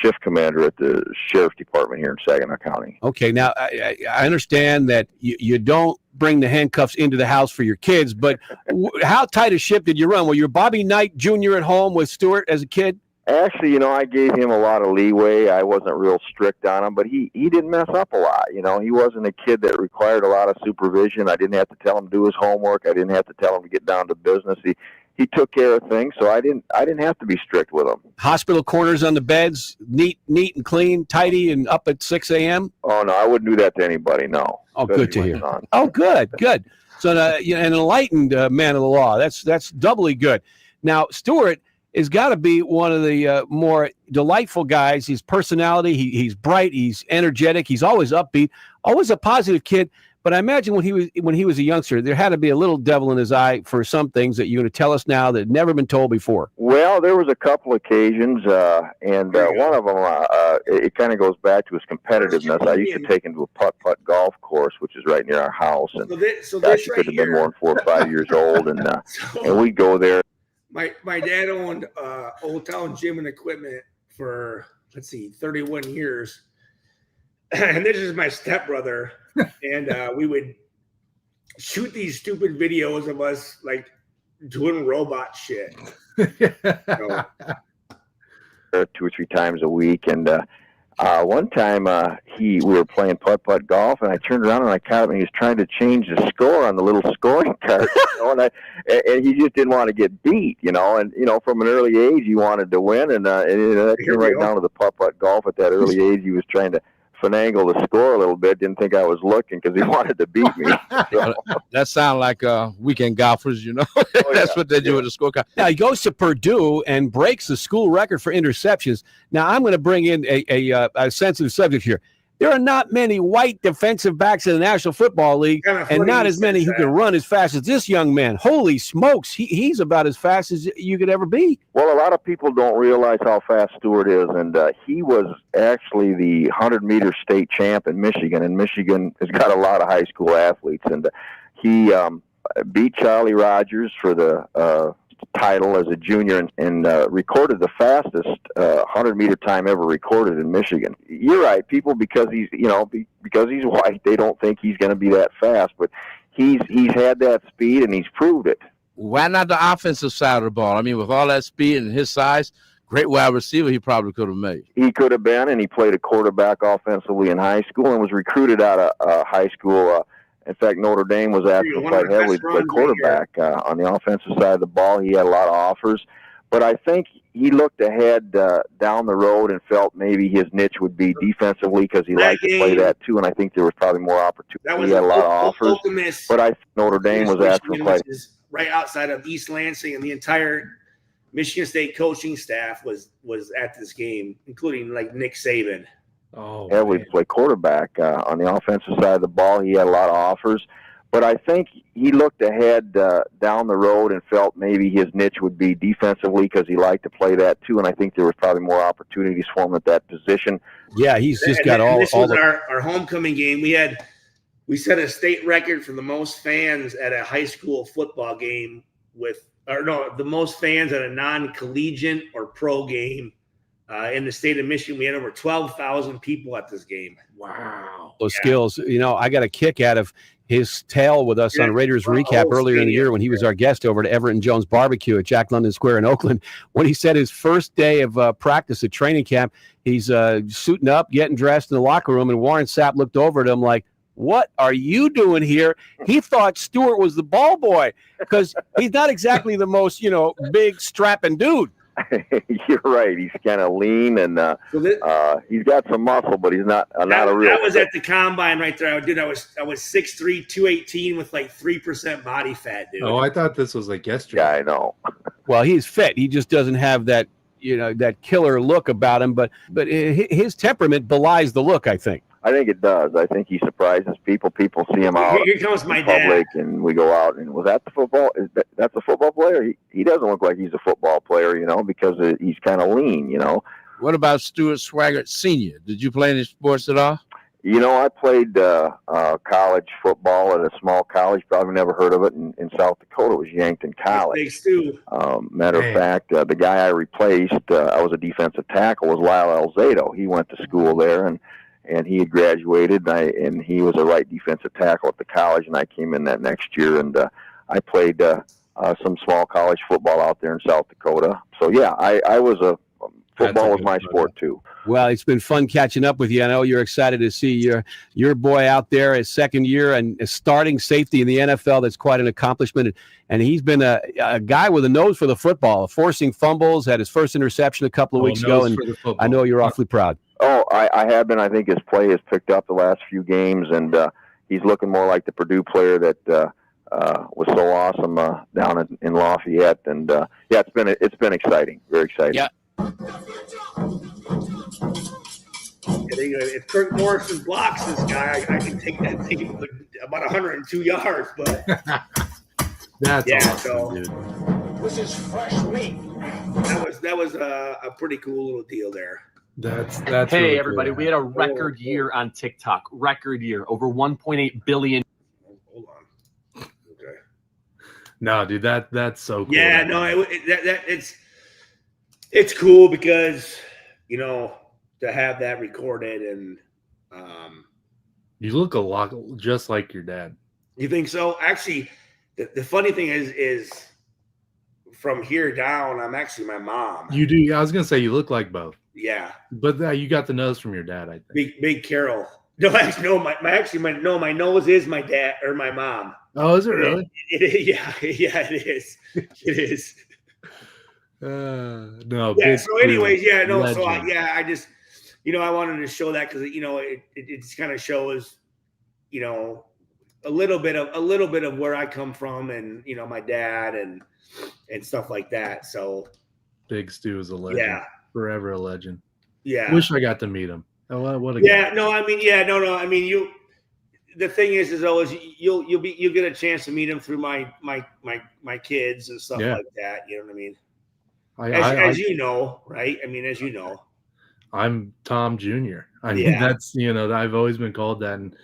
shift commander at the sheriff's department here in Saginaw County. Okay, now I understand that you don't bring the handcuffs into the house for your kids, but how tight a ship did you run? Were you Bobby Knight Jr. at home with Stuart as a kid? Actually, I gave him a lot of leeway. I wasn't real strict on him, but he didn't mess up a lot. He wasn't a kid that required a lot of supervision. I didn't have to tell him to do his homework. I didn't have to tell him to get down to business. He took care of things, so I didn't have to be strict with him. Hospital corners on the beds, neat and clean, tidy, and up at 6 a.m.? Oh, no, I wouldn't do that to anybody, no. Oh, good to hear. Oh, good. So an enlightened man of the law. That's doubly good. Now, Stuart, has got to be one of the more delightful guys. His personality, he's bright, he's energetic, he's always upbeat, always a positive kid. But I imagine when he was a youngster, there had to be a little devil in his eye for some things that you're going to tell us now that had never been told before. Well, there was a couple occasions, and one of them, it kind of goes back to his competitiveness. I used to take him to a putt-putt golf course, which is right near our house. And gosh, he could have been more than 4 or 5 years old, and we'd go there. My dad owned Old Town Gym and Equipment for, 31 years. And this is my stepbrother. And we would shoot these stupid videos of us like doing robot shit. So. 2 or 3 times a week. And one time we were playing putt-putt golf, and I turned around and I caught him, and he was trying to change the score on the little scoring card. And he just didn't want to get beat, And, from an early age, he wanted to win. And that came right down to the putt-putt golf at that early age. He was trying to finagle the score a little bit. Didn't think I was looking because he wanted to beat me. So. That sounds like weekend golfers, That's what they do with the scorecard. Now he goes to Purdue and breaks the school record for interceptions. Now I'm going to bring in a sensitive subject here. There are not many white defensive backs in the National Football League, and not as many who can run as fast as this young man. Holy smokes, he's about as fast as you could ever be. Well, a lot of people don't realize how fast Stuart is, and he was actually the 100-meter state champ in Michigan, and Michigan has got a lot of high school athletes, and he beat Charlie Rogers for the title as a junior and recorded the fastest 100-meter time ever recorded in Michigan. You're right. People, because he's white, they don't think he's going to be that fast, but he's had that speed and he's proved it. Why not the offensive side of the ball? I mean, with all that speed and his size, great wide receiver he probably could have made. He could have been, and he played a quarterback offensively in high school and was recruited out of high school. In fact, Notre Dame was after him quite heavily to play quarterback. On the offensive side of the ball, he had a lot of offers. But I think he looked ahead down the road and felt maybe his niche would be defensively because he liked to play that too, and I think there was probably more opportunity. He had a lot of offers. But I think Notre Dame was after him quite right outside of East Lansing, and the entire Michigan State coaching staff was at this game, including like Nick Saban. Oh, yeah, we play quarterback on the offensive side of the ball. He had a lot of offers, but I think he looked ahead down the road and felt maybe his niche would be defensively because he liked to play that too, and I think there was probably more opportunities for him at that position. Yeah, he's just got all. This was our homecoming game. We set a state record for the most fans at a high school football game the most fans at a non-collegiate or pro game. In the state of Michigan, we had over 12,000 people at this game. Wow. Those skills. I got a kick out of his tale with us on Raiders Recap earlier in the year when he was our guest over at Everett and Jones Barbecue at Jack London Square in Oakland. When he said his first day of practice at training camp, he's suiting up, getting dressed in the locker room, and Warren Sapp looked over at him like, "What are you doing here?" He thought Stuart was the ball boy because he's not exactly the most, big strapping dude. You're right. He's kind of lean, and he's got some muscle, but he's not a real. That was at the combine right there. I was 6'3", 218 with like 3% body fat, dude. Oh, I thought this was like yesterday. Yeah, I know. Well, he's fit. He just doesn't have that, that killer look about him. But his temperament belies the look, I think. I think it does. I think he surprises people. People see him out Here comes my in public, dad. And we go out and was that the football? That's a football player? He doesn't look like he's a football player, because he's kind of lean, What about Stuart Schweigert Sr.? Did you play any sports at all? I played college football at a small college. Probably never heard of it in South Dakota. It was Yankton College. Big Stu. Matter of fact, the guy I replaced, I was a defensive tackle, was Lyle Alzado. He went to school there, and he had graduated, and he was a right defensive tackle at the college, and I came in that next year, and I played some small college football out there in South Dakota. So, yeah, I was football was my sport, too. Well, it's been fun catching up with you. I know you're excited to see your boy out there his second year and starting safety in the NFL. That's quite an accomplishment. And he's been a guy with a nose for the football, forcing fumbles, had his first interception a couple of weeks ago, and I know you're awfully proud. Oh, I have been. I think his play has picked up the last few games, and he's looking more like the Purdue player that was so awesome down in Lafayette, and it's been exciting, very exciting. Yeah. If Kirk Morrison blocks this guy, I can take that thing about 102 yards. But that's awesome, so dude. This is fresh meat. That was a pretty cool little deal there. That's hey really everybody, cool. we had a record year on TikTok. Record year, over 1.8 billion. Hold on. Okay. No, dude, that's so cool. Yeah, no, it's cool because to have that recorded and you look a lot just like your dad. You think so? Actually, the funny thing is from here down, I'm actually my mom. You do. I was gonna say you look like both. Yeah, but you got the nose from your dad, I think. Big Carol. No, actually, no. My nose is my dad or my mom. Oh, is it really? It is. Yeah, it is. It is. No. Yeah. So, anyways, yeah, no. Legend. So, I just, I wanted to show that because it just kind of shows, a little bit of where I come from and my dad and stuff like that. So, Big Stu is a legend. Yeah. Forever a legend. Yeah. Wish I got to meet him. What a yeah. guy. No. I mean, yeah. No. I mean, you. The thing is always you'll get a chance to meet him through my kids and stuff like that. You know what I mean? As you know, right? I mean, as you know, I'm Tom Jr. I mean, that's I've always been called that, and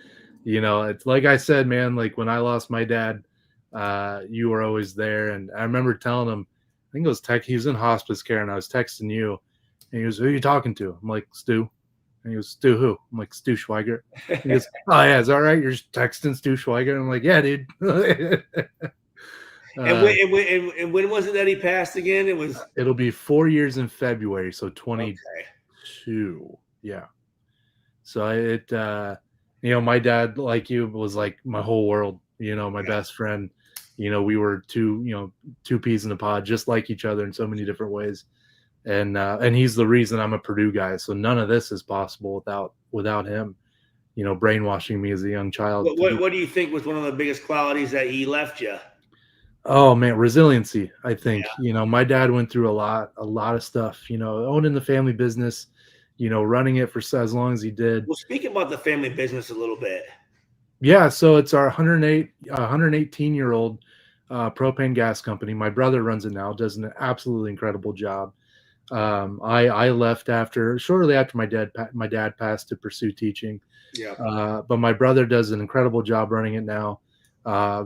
it's like I said, man. Like when I lost my dad, you were always there, and I remember telling him, I think it was he was in hospice care, and I was texting you, and he goes, "Who are you talking to?" I'm like, "Stu." And he goes, "Stu who?" I'm like, "Stu Schweigert." He goes, "Oh yeah, is that right? You're just texting Stu Schweigert?" I'm like, "Yeah, dude." And when was it that he passed again? It'll be 4 years in February, so 22. Okay. Yeah. So my dad, like you, was like my whole world. My best friend. We were two peas in a pod, just like each other in so many different ways. And he's the reason I'm a Purdue guy. So none of this is possible without him, brainwashing me as a young child. What do you think was one of the biggest qualities that he left you? Oh man, resiliency. I think, my dad went through a lot of stuff, owning the family business, running it for as long as he did. Well, speak about the family business a little bit. Yeah. So it's our 118-year-old propane gas company. My brother runs it now, does an absolutely incredible job. I left shortly after my dad passed to pursue teaching. Yeah. But my brother does an incredible job running it now.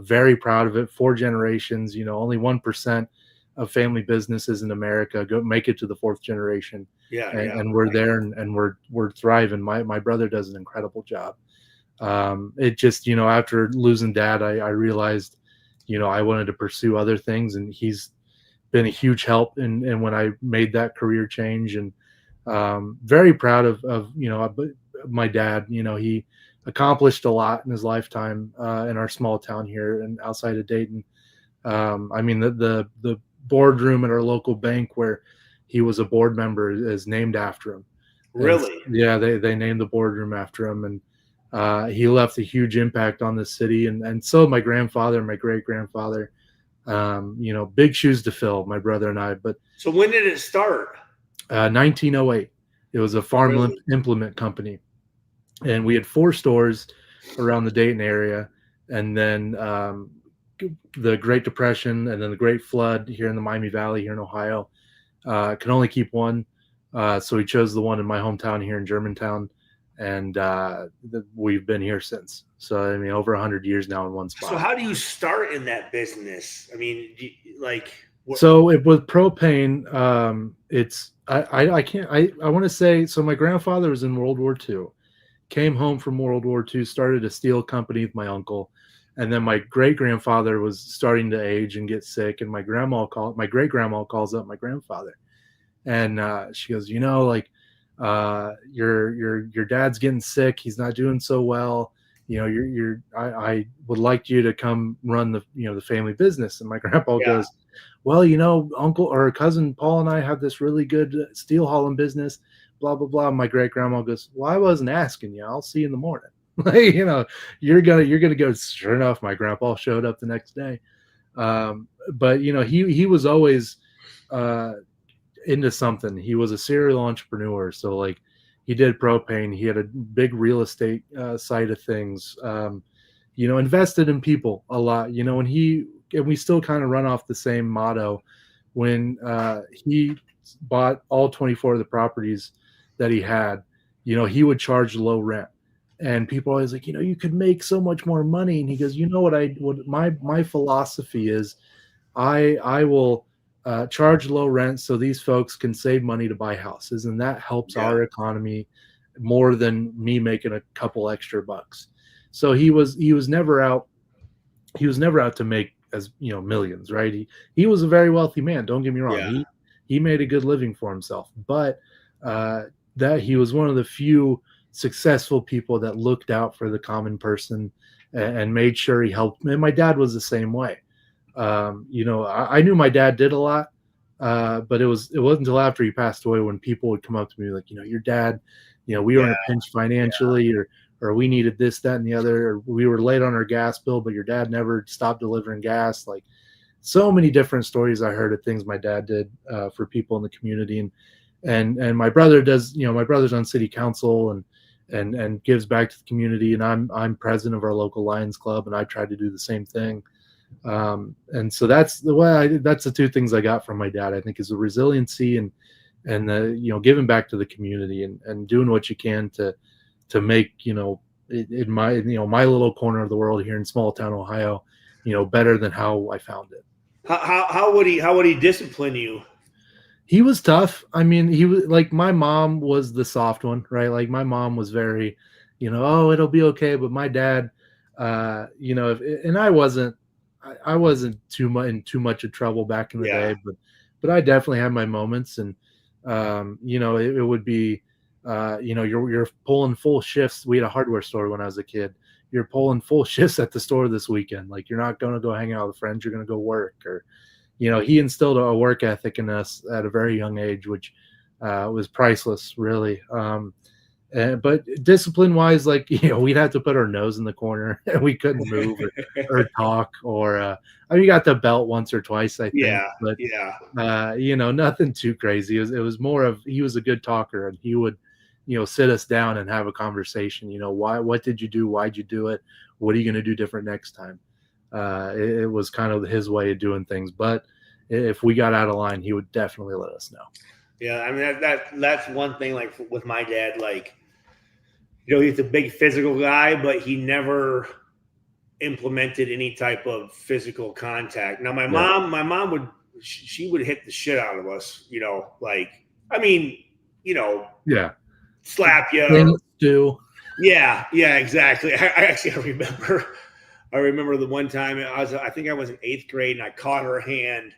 Very proud of it. 4 generations, only 1% of family businesses in America make it to the 4th generation. Yeah. And we're there and we're thriving. My brother does an incredible job. It just, after losing dad, I realized, I wanted to pursue other things, and he's been a huge help in when I made that career change, and very proud of my dad. He accomplished a lot in his lifetime in our small town here and outside of Dayton. I mean, the boardroom at our local bank where he was a board member is named after him. Really? And, yeah, they named the boardroom after him, and he left a huge impact on the city, and so my grandfather, my great grandfather. Big shoes to fill, my brother and I. But so when did it start? 1908. It was a farm implement company, and we had 4 stores around the Dayton area. And then the Great Depression and then the Great Flood here in the Miami Valley here in Ohio could only keep one. So we chose the one in my hometown here in Germantown, and we've been here since. So, I mean, over 100 years now in one spot. So how do you start in that business? I mean, So with propane, I want to say, so my grandfather was in World War II, came home from World War II, started a steel company with my uncle. And then my great grandfather was starting to age and get sick. And my great grandma calls up my grandfather, and she goes, your dad's getting sick. He's not doing so well. I would like you to come run the family business. And my grandpa goes, well, uncle or cousin Paul and I have this really good steel hauling business, blah, blah, blah. My great grandma goes, well, I wasn't asking you. I'll see you in the morning. Like, you're gonna go. Sure enough, my grandpa showed up the next day. But he was always into something. He was a serial entrepreneur. So like he did propane. He had a big real estate side of things. Invested in people a lot. And we still kind of run off the same motto. When he bought all 24 of the properties that he had, he would charge low rent. And people are always like, you could make so much more money. And he goes, what my philosophy is, I will charge low rent so these folks can save money to buy houses, and that helps our economy more than me making a couple extra bucks. So he was never out. He was never out to make millions, right? He was a very wealthy man. Don't get me wrong. Yeah. He made a good living for himself, but that he was one of the few successful people that looked out for the common person and made sure he helped. And my dad was the same way. I knew my dad did a lot, but it wasn't until after he passed away when people would come up to me like, your dad, we were in a pinch financially, or we needed this, that, and the other, or we were late on our gas bill, but your dad never stopped delivering gas. Like, so many different stories I heard of things my dad did for people in the community. And my brother does, my brother's on city council and gives back to the community. And I'm president of our local Lions Club, and I tried to do the same thing. And so that's the two things I got from my dad, I think, is the resiliency and the, giving back to the community and doing what you can to make, in my, my little corner of the world here in small town Ohio, better than how I found it. How would he discipline you? He was tough. I mean, he was like, my mom was the soft one, right? Like, my mom was very, oh, it'll be okay. But my dad, and I wasn't too much of trouble back in the day, but I definitely had my moments. And, it would be, you're pulling full shifts. We had a hardware store when I was a kid. You're pulling full shifts at the store this weekend. Like, you're not going to go hang out with friends. You're going to go work. Or, he instilled a work ethic in us at a very young age, which was priceless, really. But discipline wise, like, we'd have to put our nose in the corner and we couldn't move or talk, or we got the belt once or twice, I think. Nothing too crazy. It was more of, he was a good talker, and he would, sit us down and have a conversation. What did you do? Why'd you do it? What are you going to do different next time? It was kind of his way of doing things. But if we got out of line, he would definitely let us know. Yeah, I mean, that's one thing. Like, with my dad, like, he's a big physical guy, but he never implemented any type of physical contact. Now, my mom would hit the shit out of us. Slap you. Yeah, exactly. I remember the one time I think I was in 8th grade, and I caught her hand.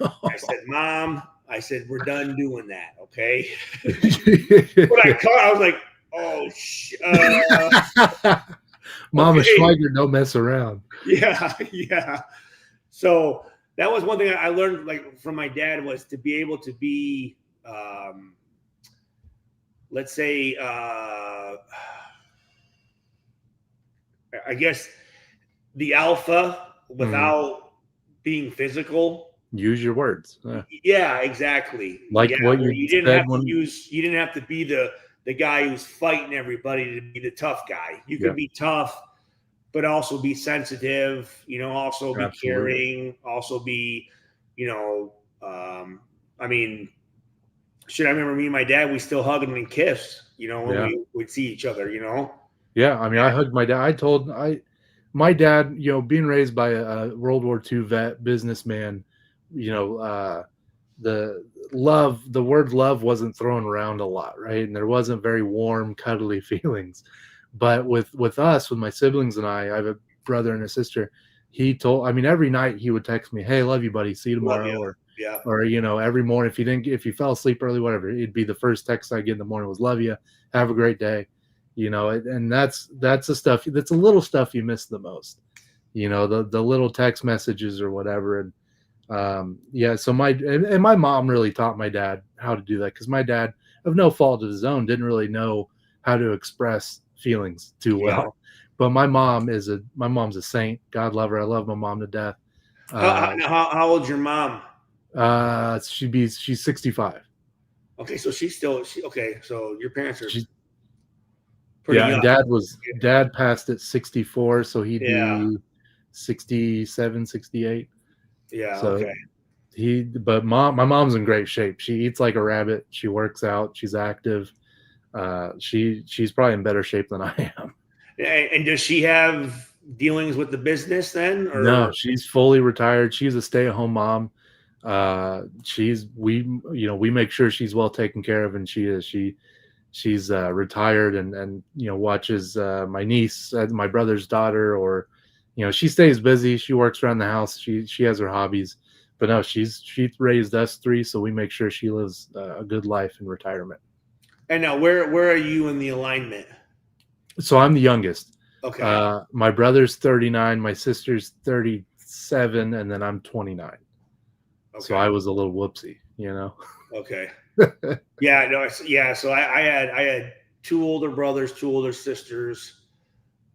I said, "Mom," I said, "we're done doing that, okay?" When I was like, "Oh shit." Mama Schweigert don't mess around. Yeah. So that was one thing I learned, like, from my dad, was to be able to be, let's say, I guess, the alpha without being physical. Use your words. Yeah, exactly. Like what you didn't have to use. You didn't have to be the guy who's fighting everybody to be the tough guy. You could be tough, but also be sensitive. Also be caring. Also be, I mean, shit. I remember me and my dad. We still hugged and kissed. When we would see each other. Yeah, I mean, I hugged my dad. My dad, being raised by a World War II vet, businessman, the word love wasn't thrown around a lot, right? And there wasn't very warm, cuddly feelings. But with us, with my siblings and I have a brother and a sister. Every night he would text me, "Hey, love you, buddy. See you tomorrow." Or every morning, if you fell asleep early, whatever, it'd be the first text I get in the morning was, "Love you. Have a great day." And that's the stuff. That's a little stuff you miss the most. The little text messages or whatever. And so my mom really taught my dad how to do that, because my dad, of no fault of his own, didn't really know how to express feelings too well. But my mom's a saint. God love her. I love my mom to death. How old's your mom? She's 65. Okay, so okay. So your parents are She's pretty yeah. young. And dad passed at 64, so he'd be 67, 68. Yeah. So Okay. But my mom's in great shape. She eats like a rabbit. She works out. She's active. She's probably in better shape than I am. And does she have dealings with the business then? Or? No, she's fully retired. She's a stay-at-home mom. We make sure she's well taken care of, and she's retired and watches my niece, my brother's daughter, or she stays busy. She works around the house. She has her hobbies, but no, she raised us three, so we make sure she lives a good life in retirement. And now, where are you in the alignment? So I'm the youngest. Okay. My brother's 39, my sister's 37, and then I'm 29. Okay. So I was a little whoopsie, Okay. Yeah. No. Yeah. So I had two older brothers, two older sisters.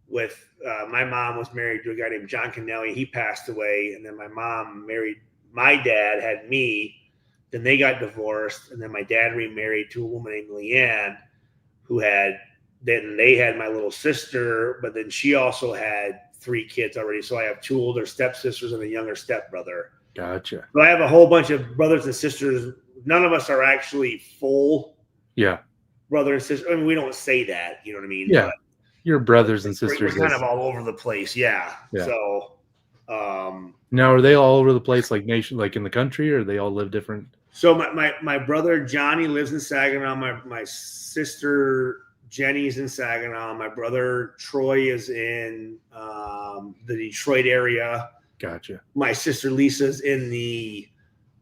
With my mom was married to a guy named John Cannelli. He passed away, and then my mom married my dad. Had me. Then they got divorced, and then my dad remarried to a woman named Leanne, then they had my little sister, but then she also had 3 kids already. So I have 2 older stepsisters and a younger stepbrother. Gotcha. So I have a whole bunch of brothers and sisters. None of us are actually full brother and sister. I mean, we don't say that, you know what I mean? Yeah. But your brothers and sisters. We're kind of all over the place. Yeah. So now are they all over the place, like in the country, or they all live different? So my brother Johnny lives in Saginaw. My sister Jenny's in Saginaw. My brother Troy is in the Detroit area. Gotcha. My sister Lisa's in the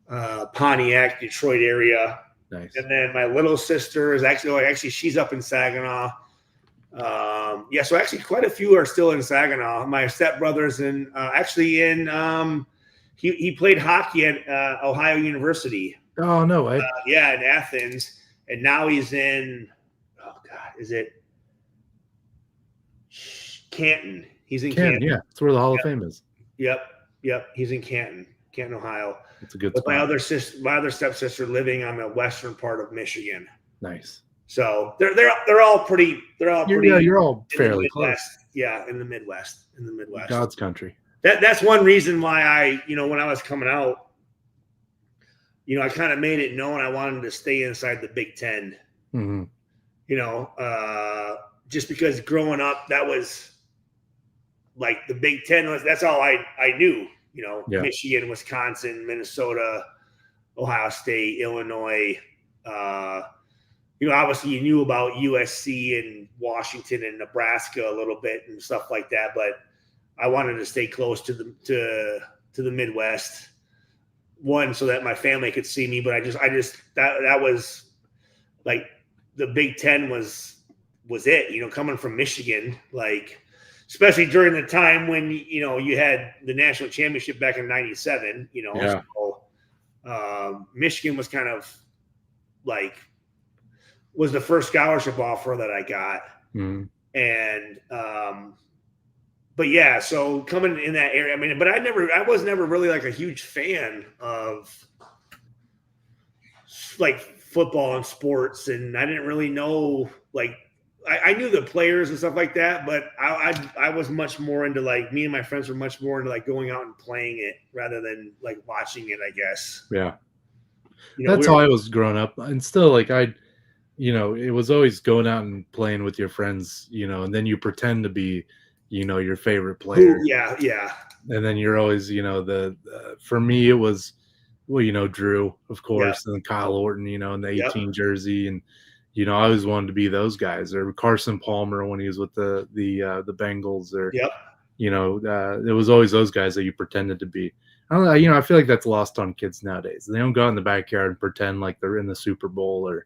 Pontiac, Detroit area. Nice. And then my little sister is actually she's up in Saginaw. So actually quite a few are still in Saginaw. My stepbrother's in he played hockey at Ohio University. Oh, no way. In Athens. And now he's in, is it Canton? He's in Canton. Yeah, that's where the Hall of Fame is. Yep. He's in Canton, Ohio. It's a good spot. My other stepsister living on the western part of Michigan. Nice. So they're all pretty. You're all fairly close. Yeah, in the Midwest. God's country. That's one reason why I, when I was coming out, I kind of made it known I wanted to stay inside the Big Ten. Mm-hmm. Just because growing up, that was like the Big Ten that's all I knew. Michigan, Wisconsin, Minnesota, Ohio State, Illinois. Obviously you knew about USC and Washington and Nebraska a little bit and stuff like that, but I wanted to stay close to the Midwest. One, so that my family could see me, but I just that was like the Big Ten was it. Coming from Michigan, like especially during the time when you had the national championship back in '97. So, Michigan was kind of like was the first scholarship offer that I got, and but yeah, so coming in that area, I mean, but I was never really like a huge fan of like football and sports, and I didn't really know like I knew the players and stuff like that, but I was much more into like me and my friends were much more into like going out and playing it rather than like watching it, I guess. Yeah, that's how I was growing up, and still like it was always going out and playing with your friends, and then you pretend to be. Your favorite player. Yeah. And then you're always, for me, it was, Drew, of course, and Kyle Orton, in the 18 jersey. And, I always wanted to be those guys, or Carson Palmer when he was with the Bengals, or, it was always those guys that you pretended to be. I don't know, I feel like that's lost on kids nowadays. They don't go out in the backyard and pretend like they're in the Super Bowl, or,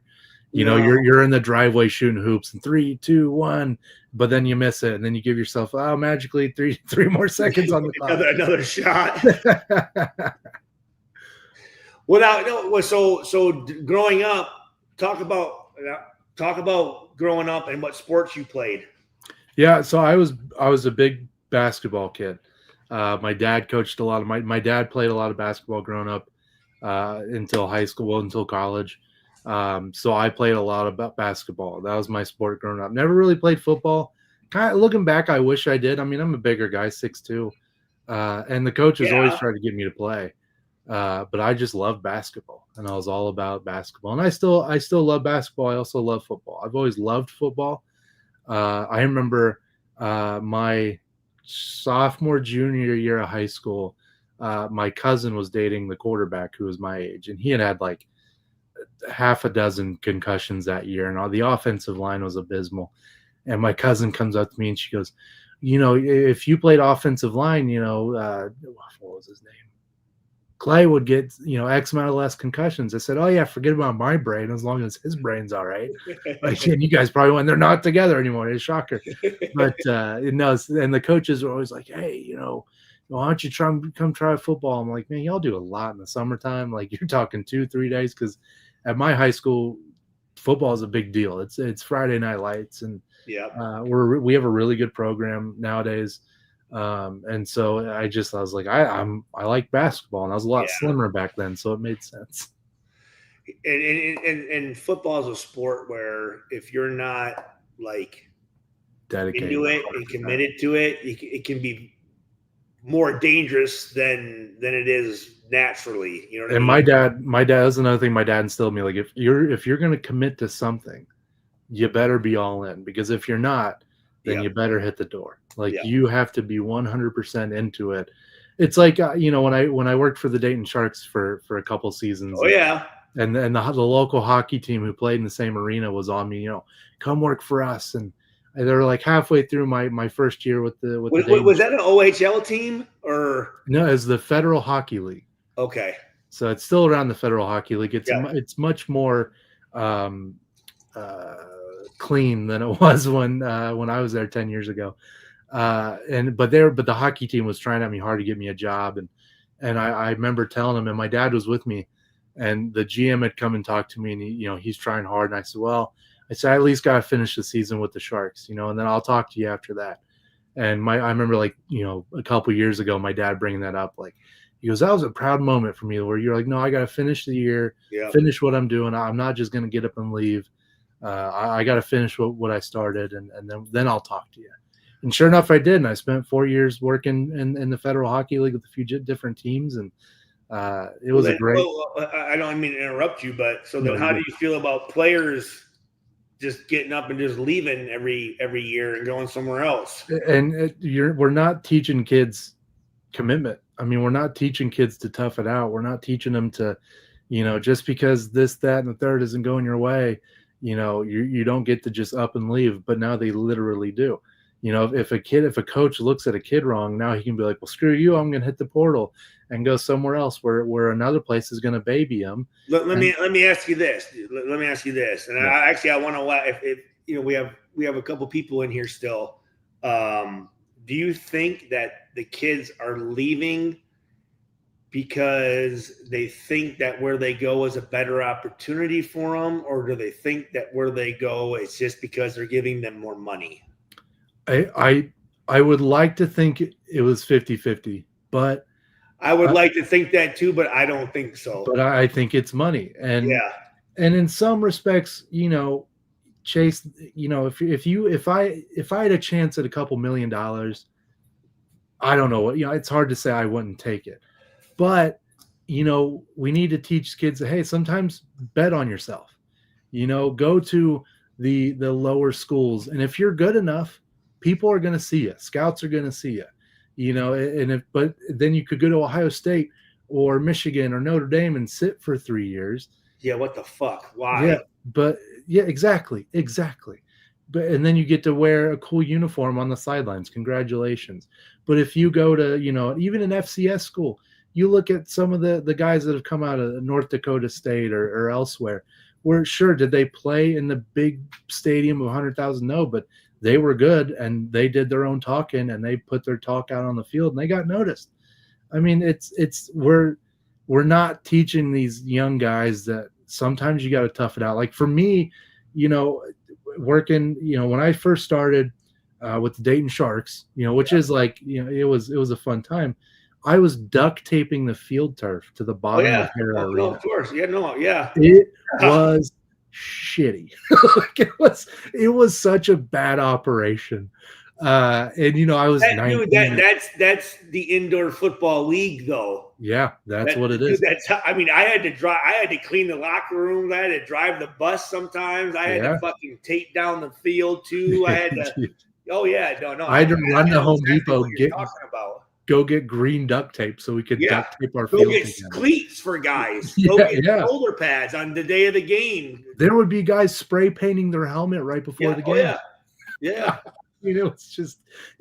you're in the driveway shooting hoops and 3, 2, 1, but then you miss it, and then you give yourself magically three more seconds on the clock. another shot. So growing up, talk about growing up and what sports you played. Yeah, so I was a big basketball kid. My dad coached a lot of my dad played a lot of basketball growing up until high school, well, until college. So I played a lot of basketball. That was my sport growing up. Never really played football. Kind of looking back, I wish I did. I mean, I'm a bigger guy, 6'2", and the coaches always Yeah. tried to get me to play. But I just loved basketball, and I was all about basketball. And I still love basketball. I also love football. I've always loved football. I remember my sophomore, junior year of high school, my cousin was dating the quarterback who was my age, and he had like half a dozen concussions that year, and all the offensive line was abysmal. And my cousin comes up to me and she goes, if you played offensive line, what was his name? Clay would get, X amount of less concussions. I said, oh, yeah, forget about my brain as long as his brain's all right. Like, and you guys probably, when they're not together anymore, it's a shocker. But, and the coaches were always like, hey, why don't you come try football? I'm like, man, y'all do a lot in the summertime. Like, you're talking 2-3 days. Because at my high school, football is a big deal. It's Friday night lights. And we have a really good program nowadays. And so I was like, I like basketball, and I was a lot slimmer back then, so it made sense. And football is a sport where if you're not like dedicated into it and committed to it, it can be more dangerous than it is naturally. You know what I mean? My dad is another thing my dad instilled me. Like, if you're going to commit to something, you better be all in, because if you're not, then you better hit the door. Like, you have to be 100% into it. It's like, when I worked for the Dayton Sharks for a couple seasons. Oh, yeah. And the local hockey team who played in the same arena was on me, come work for us. And they were like halfway through my first year with the was that an OHL team or? No, it's the Federal Hockey League. Okay. So it's still around the Federal Hockey League. It's much more clean than it was when I was there 10 years ago. But the hockey team was trying at me hard to get me a job, and I remember telling him, and my dad was with me, and the GM had come and talked to me, and he's trying hard, and I said, I at least got to finish the season with the Sharks, and then I'll talk to you after that. And I remember, like, a couple years ago, my dad bringing that up, like, he goes, that was a proud moment for me, where you're like, no, I got to finish the year, finish what I'm doing. I'm not just going to get up and leave. I got to finish what I started, and then I'll talk to you. And sure enough, I did. And I spent 4 years working in the Federal Hockey League with a few different teams. And it was a great. Well, I don't mean to interrupt you, but so then how do you feel about players just getting up and just leaving every year and going somewhere else? And we're not teaching kids commitment. I mean, we're not teaching kids to tough it out. We're not teaching them to, just because this, that, and the third isn't going your way, you don't get to just up and leave. But now they literally do. If a coach looks at a kid wrong, now he can be like, well, screw you, I'm going to hit the portal and go somewhere else where another place is going to baby him. Let me ask you this. And I want to, if we have a couple people in here still. Do you think that the kids are leaving because they think that where they go is a better opportunity for them, or do they think that where they go it's just because they're giving them more money? I would like to think it was 50-50, but I would like to think that too, but I don't think so. But I think it's money. And in some respects, Chase, if I had a chance at a couple $1 million, I don't know what, it's hard to say I wouldn't take it. But, we need to teach kids that, hey, sometimes bet on yourself. Go to the lower schools, and if you're good enough, people are going to see you. Scouts are going to see you, but then you could go to Ohio State or Michigan or Notre Dame and sit for 3 years. Yeah. What the fuck? Why? Yeah. But yeah, exactly. But, and then you get to wear a cool uniform on the sidelines. Congratulations. But if you go to, even an FCS school, you look at some of the guys that have come out of North Dakota State or elsewhere, where sure, did they play in the big stadium of 100,000? No, but they were good, and they did their own talking, and they put their talk out on the field, and they got noticed. I mean, we're not teaching these young guys that sometimes you got to tough it out. Like for me, working, when I first started, with the Dayton Sharks, which is like, it was a fun time. I was duct taping the field turf to the bottom of Hara Arena. Of course. Yeah, no, yeah. It was shitty. it was such a bad operation. And I was 19. Dude, that's the indoor football league, though. Yeah, that's what it is. I had to clean the locker rooms. I had to drive the bus sometimes. I had to fucking tape down the field too. I had to. Oh yeah, no. I had to run to Home Depot, go get green duct tape so we could duct tape our field. Go get cleats for guys. Go get shoulder pads on the day of the game. There would be guys spray painting their helmet right before the game. Yeah. It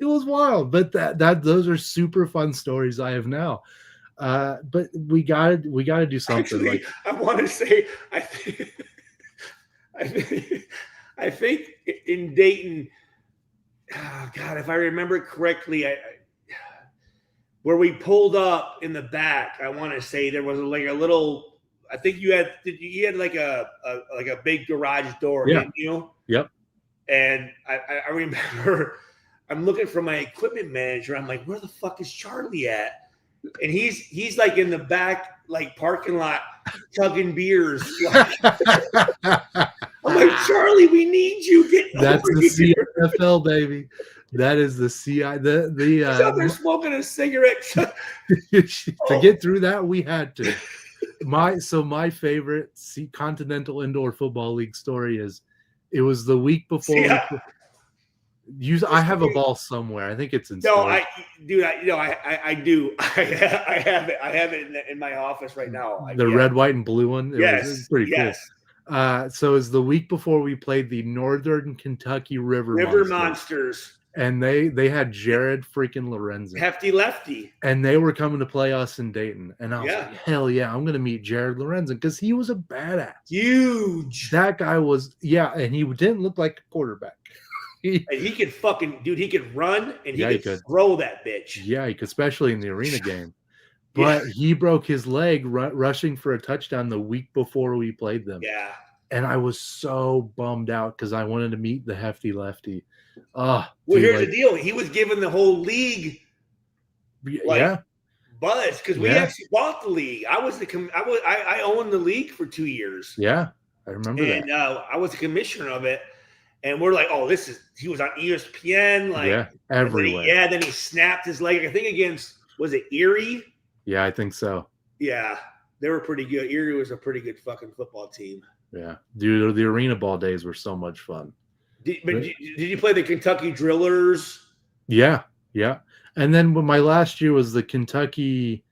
was wild. But those are super fun stories I have now. But we gotta do something. Actually, I want to say I think in Dayton. Oh God, if I remember correctly, where we pulled up in the back, I want to say there was like a little. I think you had like a big garage door, didn't you? Yep. And I remember I'm looking for my equipment manager. I'm like, where the fuck is Charlie at? And he's like in the back, like parking lot, chugging beers. I'm like, Charlie, we need you. That's the CFL, baby. That is the CI. He's out there smoking a cigarette. To get through that, we had to. My favorite Continental Indoor Football League story is it was the week before. I have a ball somewhere. I think it's in. No, I do. I do. I have it in my office right now. The red, white, and blue one. Yes, it was pretty cool. So it's the week before we played the Northern Kentucky River Monsters. And they had Jared freaking Lorenzen. Hefty lefty. And they were coming to play us in Dayton. And I was like, hell yeah, I'm going to meet Jared Lorenzen because he was a badass. Huge. That guy was, and he didn't look like a quarterback. And he could he could run and he could throw that bitch. Yeah, he could, especially in the arena game. But he broke his leg rushing for a touchdown the week before we played them. Yeah. And I was so bummed out because I wanted to meet the hefty lefty. Here's the deal. He was giving the whole league buzz because we actually bought the league. I owned the league for 2 years. Yeah, I remember that. And I was the commissioner of it. And we're like, he was on ESPN, everywhere. Then he snapped his leg. I think against, was it Erie? Yeah, I think so. Yeah, they were pretty good. Erie was a pretty good fucking football team. Yeah, dude, the arena ball days were so much fun. Did you play the Kentucky Drillers? Yeah. And then my last year was the Kentucky,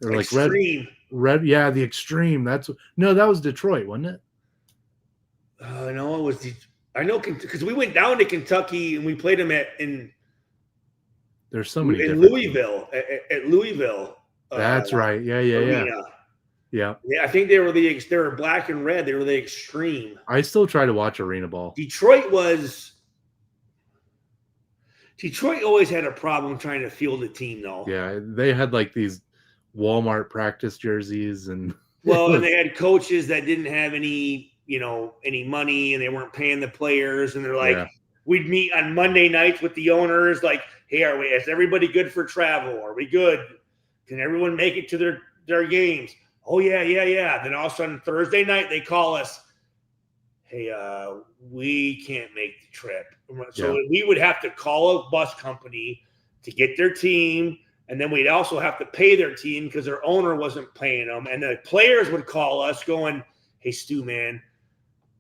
or like Extreme. Red. Yeah, the Extreme. That was Detroit, wasn't it? No, it was. I know because we went down to Kentucky and we played them There's so many in Louisville at Louisville. That's right. Yeah. Yeah, I think they were black and red. They were the Extreme. I still try to watch arena ball. Detroit always had a problem trying to field a team, though. Yeah, they had like these Walmart practice jerseys and and they had coaches that didn't have any money and they weren't paying the players. And they're like, we'd meet on Monday nights with the owners. Like, hey, is everybody good for travel? Are we good? Can everyone make it to their games? Oh, yeah. Then all of a sudden, Thursday night, they call us, hey, we can't make the trip. So we would have to call a bus company to get their team, and then we'd also have to pay their team because their owner wasn't paying them. And the players would call us going, hey, Stu, man,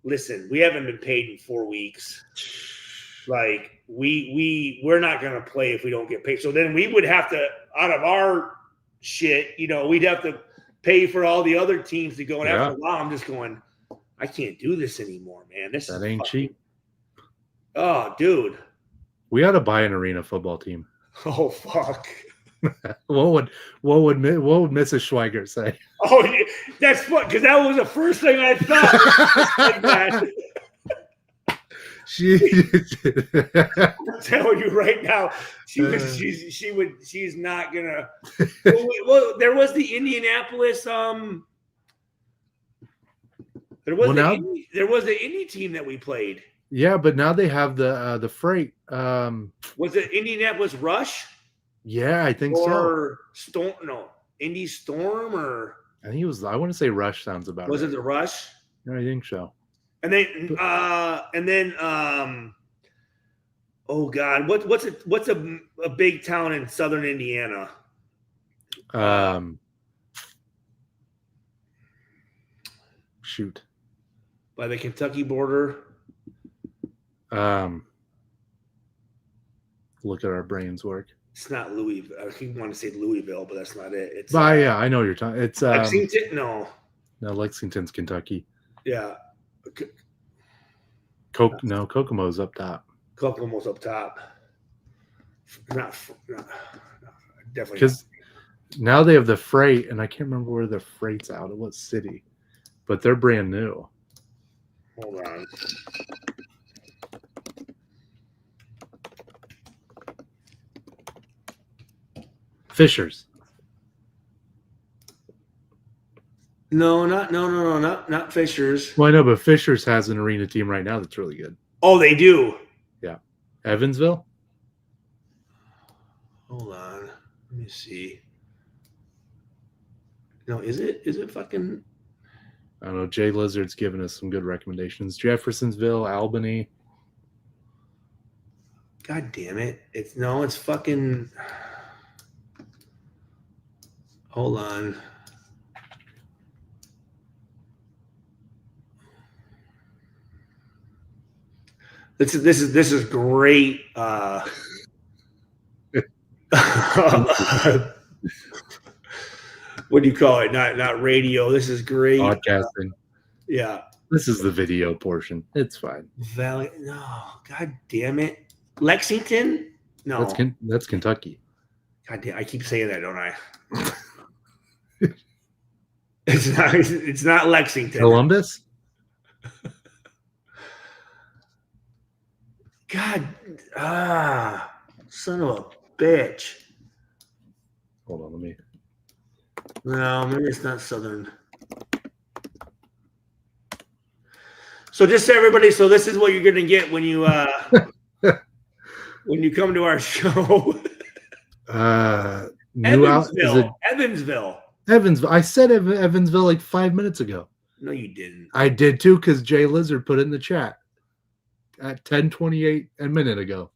listen, we haven't been paid in 4 weeks. Like, we're not going to play if we don't get paid. So then we would have to, out of our shit, we'd have to pay for all the other teams to go. And after a while, I'm just going, I can't do this anymore, man. That ain't cheap. Oh, dude. We ought to buy an arena football team. Oh, fuck. What would Mrs. Schweigert say? Oh, that's what, because that was the first thing I thought. I'm telling you right now, she's not gonna. Well, there was the Indianapolis. There was the Indy team that we played. Yeah, but now they have the freight. Was it Indianapolis Rush Yeah, I think so. or Storm? No, Indy Storm or I think it was. I want to say Rush sounds about was right. it the Rush? I think so. And then oh God, what's a big town in southern Indiana? Shoot. By the Kentucky border. Look at our brains work. It's not Louisville. I keep wanting to say Louisville, but that's not it. It's yeah, I know what you're talking. It's Lexington. No, Lexington's Kentucky. Yeah. Kokomo's up top. Kokomo's up top. Not definitely. Because now they have the freight, and I can't remember where the freight's out of what city, but they're brand new. Hold on. Fishers. No, not Fishers. Well, I know, but Fishers has an arena team right now that's really good. Oh, they do. Yeah. Evansville. Hold on. Let me see. No, is it fucking? I don't know. Jay Lizard's given us some good recommendations. Jeffersonville, Albany. God damn it! It's fucking. Hold on. This is great. What do you call it? Not radio. This is great. Podcasting. Yeah. This is the video portion. It's fine. Valley. No, God damn it. Lexington? No. That's Kentucky. God damn, I keep saying that, don't I? It's not Lexington. Columbus? God, son of a bitch. Hold on, let me. No, maybe it's not Southern. So just so everybody, so this is what you're gonna get when you when you come to our show. Evansville. Evansville. I said Evansville like 5 minutes ago. No, you didn't. I did too, because Jay Lizard put it in the chat at 10:28 a minute ago.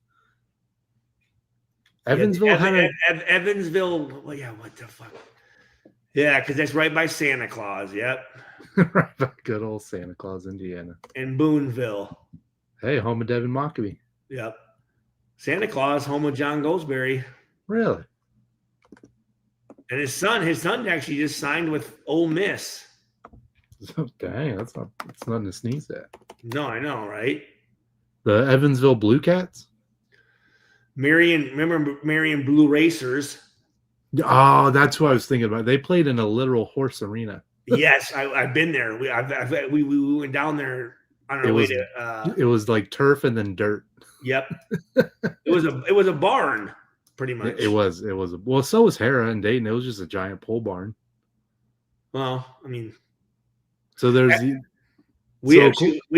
Evansville Evansville. Well, yeah, what the fuck? Yeah, because that's right by Santa Claus. Yep. Right by good old Santa Claus, Indiana. And Booneville. Hey, home of Devin Mockabee. Yep. Santa Claus, home of John Goldsberry. Really? And his son actually just signed with Ole Miss. Dang, that's nothing to sneeze at. No, I know, right? The Evansville Blue Cats? Remember Marion Blue Racers? Oh, that's what I was thinking about. They played in a literal horse arena. Yes, I've been there. We went down there on our way to. It was like turf and then dirt. Yep. It was a barn, pretty much. It was. Well, so was Hera and Dayton. It was just a giant pole barn. Well, I mean, so there's we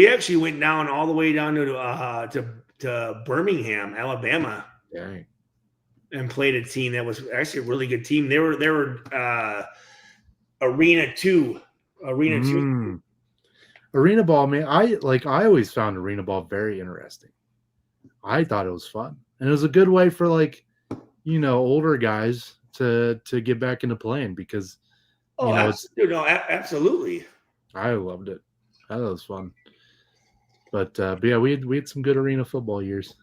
actually went down all the way down to Birmingham, Alabama. Dang. And played a team that was actually a really good team. They were Arena 2. Arena ball, man. I always found arena ball very interesting. I thought it was fun. And it was a good way for older guys to get back into playing because absolutely. I loved it. I thought it was fun. But yeah, we had some good arena football years.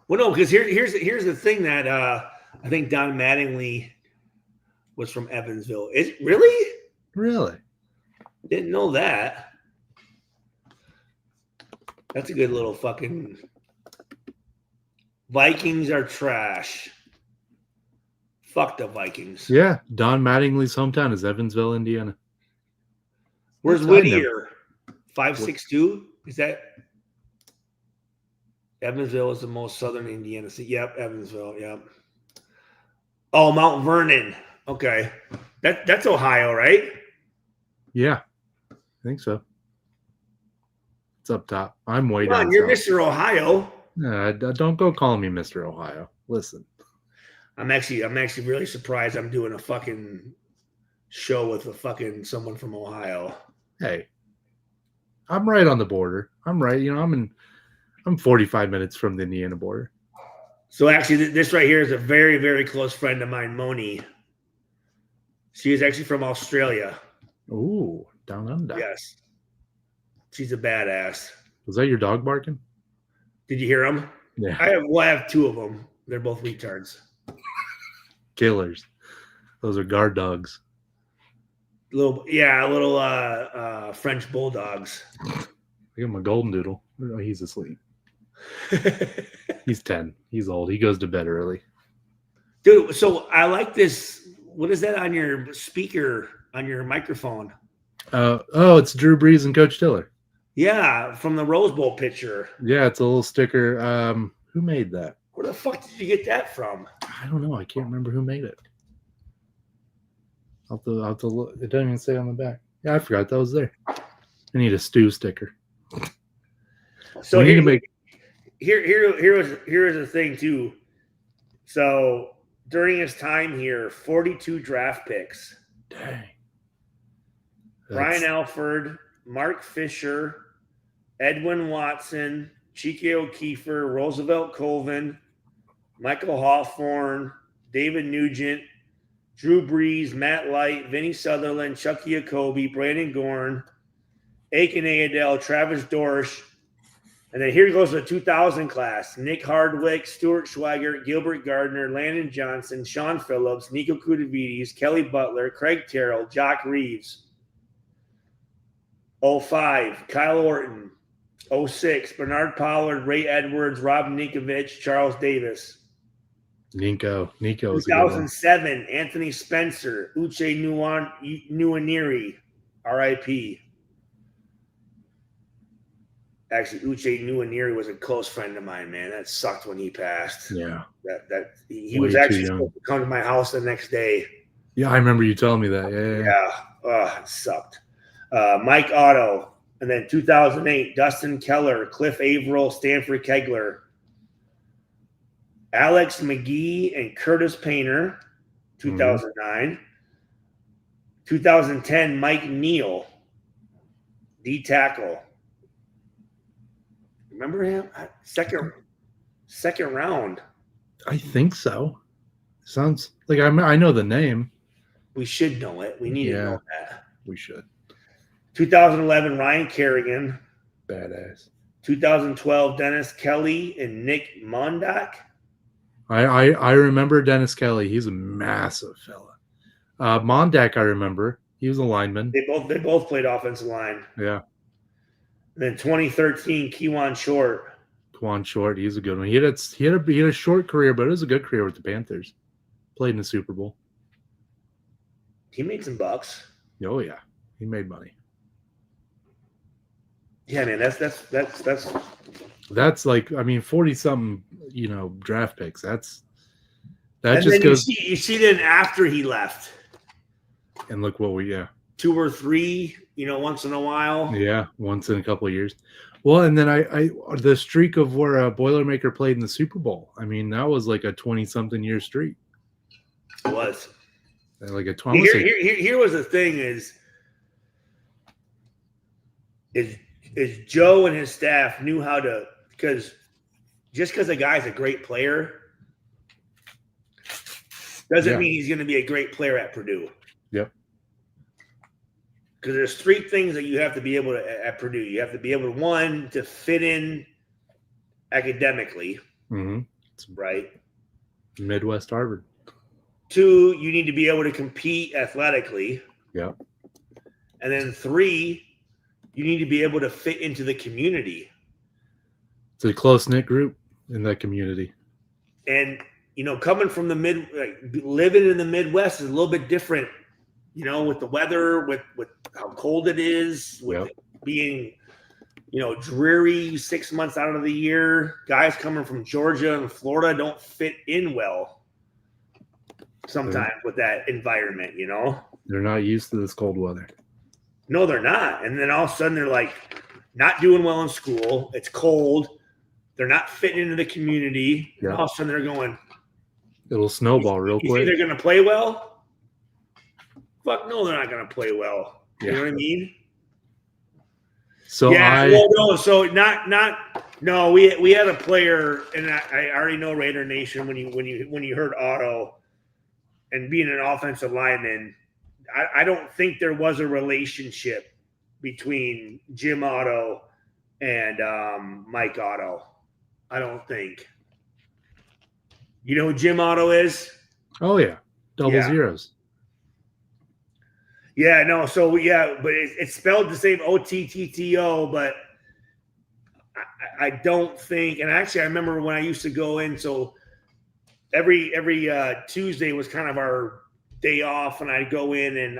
Well, no, because here's the thing that I think Don Mattingly was from Evansville. Is really? Really? Didn't know that. That's a good little fucking. Vikings are trash. Fuck the Vikings. Yeah, Don Mattingly's hometown is Evansville, Indiana. Where's Whittier? 562? Is that? Evansville is the most southern Indiana city. Yep, Evansville. Yep. Oh, Mount Vernon. Okay, that's Ohio, right? Yeah, I think so. It's up top. I'm way Come down on, you're south. Mr. Ohio. Don't go calling me Mr. Ohio. Listen. I'm actually really surprised I'm doing a fucking show with someone from Ohio. Hey, I'm right on the border. I'm right. I'm 45 minutes from the Indiana border. So actually, this right here is a very, very close friend of mine, Moni. She is actually from Australia. Ooh, down under. Yes. She's a badass. Was that your dog barking? Did you hear them? Yeah. I have two of them. They're both retards. Killers. Those are guard dogs. Little French bulldogs. I got my golden doodle. Oh, he's asleep. He's 10. He's old. He goes to bed early. Dude, so I like this. What is that on your speaker, on your microphone? It's Drew Brees and Coach Tiller. Yeah, from the Rose Bowl picture. Yeah, it's a little sticker. Who made that? Where the fuck did you get that from? I don't know. I can't remember who made it. I'll have to look. It doesn't even say on the back. Yeah, I forgot that was there. I need a Stu sticker. So we need to make. Here's the thing too. So during his time here, 42 draft picks. Dang. Brian Alford, Mark Fisher, Edwin Watson, Chike O'Keefer, Roosevelt Colvin, Michael Hawthorne, David Nugent, Drew Brees, Matt Light, Vinny Sutherland, Chucky Jacoby, Brandon Gorn, Aiken Ayadel, Travis Dorsch, and then here goes the 2000 class. Nick Hardwick, Stuart Schweigert, Gilbert Gardner, Landon Johnson, Sean Phillips, Nico Kudavides, Kelly Butler, Craig Terrell, Jock Reeves. 05, Kyle Orton. 06, Bernard Pollard, Ray Edwards, Rob Ninkovich, Charles Davis. Nico. 2007, Anthony Spencer, Uche Nwaneri, RIP. Actually, Uche Nwaneri was a close friend of mine, man. That sucked when he passed. Yeah. He was actually supposed to come to my house the next day. Yeah, I remember you telling me that. Yeah. It sucked. Mike Otto. And then 2008, Dustin Keller, Cliff Averill, Stanford Kegler. Alex McGee and Curtis Painter, 2009. 2010, Mike Neal, D tackle. Remember him? Second round. I think so. Sounds like I know the name. We should know it. We need to know that. We should. 2011, Ryan Kerrigan. Badass. 2012, Dennis Kelly and Nick Mondak. I remember Dennis Kelly. He's a massive fella. Mondak, I remember. He was a lineman. They both played offensive line. Yeah. And then 2013, Kewan Short. Quan Short, he's a good one. He had a short career, but it was a good career with the Panthers. Played in the Super Bowl. He made some bucks. Oh yeah, he made money. Yeah, man, that's like 40-something, draft picks. That and just then goes. You see then after he left. And look what 2 or 3, once in a while. Yeah, once in a couple of years. Well, and then I the streak of where Boilermaker played in the Super Bowl. I mean, that was like a 20-something year streak. It was. Like a 20. Here was the thing is Joe and his staff knew how to, because a guy's a great player doesn't mean he's going to be a great player at Purdue. Yep. Because there's 3 things that you have to be able to at Purdue. You have to be able to, 1, to fit in academically, right? Midwest Harvard. 2, you need to be able to compete athletically. Yeah. And then 3, you need to be able to fit into the community. It's a close-knit group in that community. And, coming from living in the Midwest is a little bit different, with the weather, with how cold it is, with it being, dreary 6 months out of the year. Guys coming from Georgia and Florida don't fit in well sometimes with that environment, They're not used to this cold weather. No, they're not. And then all of a sudden they're like, not doing well in school. It's cold. They're not fitting into the community. Yeah. And all of a sudden they're going, It'll snowball real you quick. think they're going to play well? Fuck no, they're not going to play well. You know what I mean? So we had a player, and I already know Raider Nation when you heard Otto and being an offensive lineman, I don't think there was a relationship between Jim Otto and Mike Otto. I don't think. You know who Jim Otto is? Oh yeah, double zeros. Yeah, no. So yeah, but it's spelled the same OTTTO, but I don't think. And actually, I remember when I used to go in. So every Tuesday was kind of our day off, and I'd go in and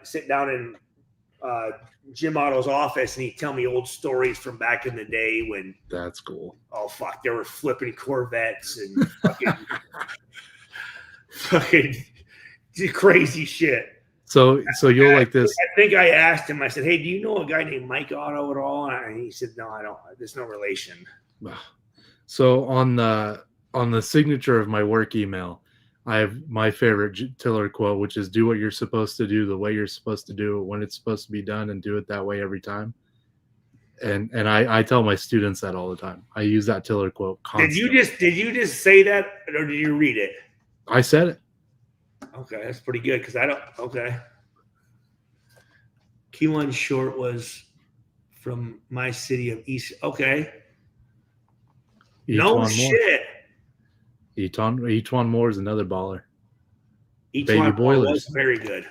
sit down in Jim Otto's office, and he'd tell me old stories from back in the day when. That's cool. Oh fuck! They were flipping Corvettes and fucking crazy shit. So you'll like this. I think I asked him. I said, "Hey, do you know a guy named Mike Otto at all?" And he said, "No, I don't. There's no relation." So on the signature of my work email, I have my favorite Tiller quote, which is, "Do what you're supposed to do, the way you're supposed to do it, when it's supposed to be done, and do it that way every time." And I tell my students that all the time. I use that Tiller quote constantly. Did you just say that, or did you read it? I said it. Okay, that's pretty good because I don't. Okay. Keelan Short was from my city of East. Okay. No shit. Etuan Moore is another baller. Baby Boilers was very good.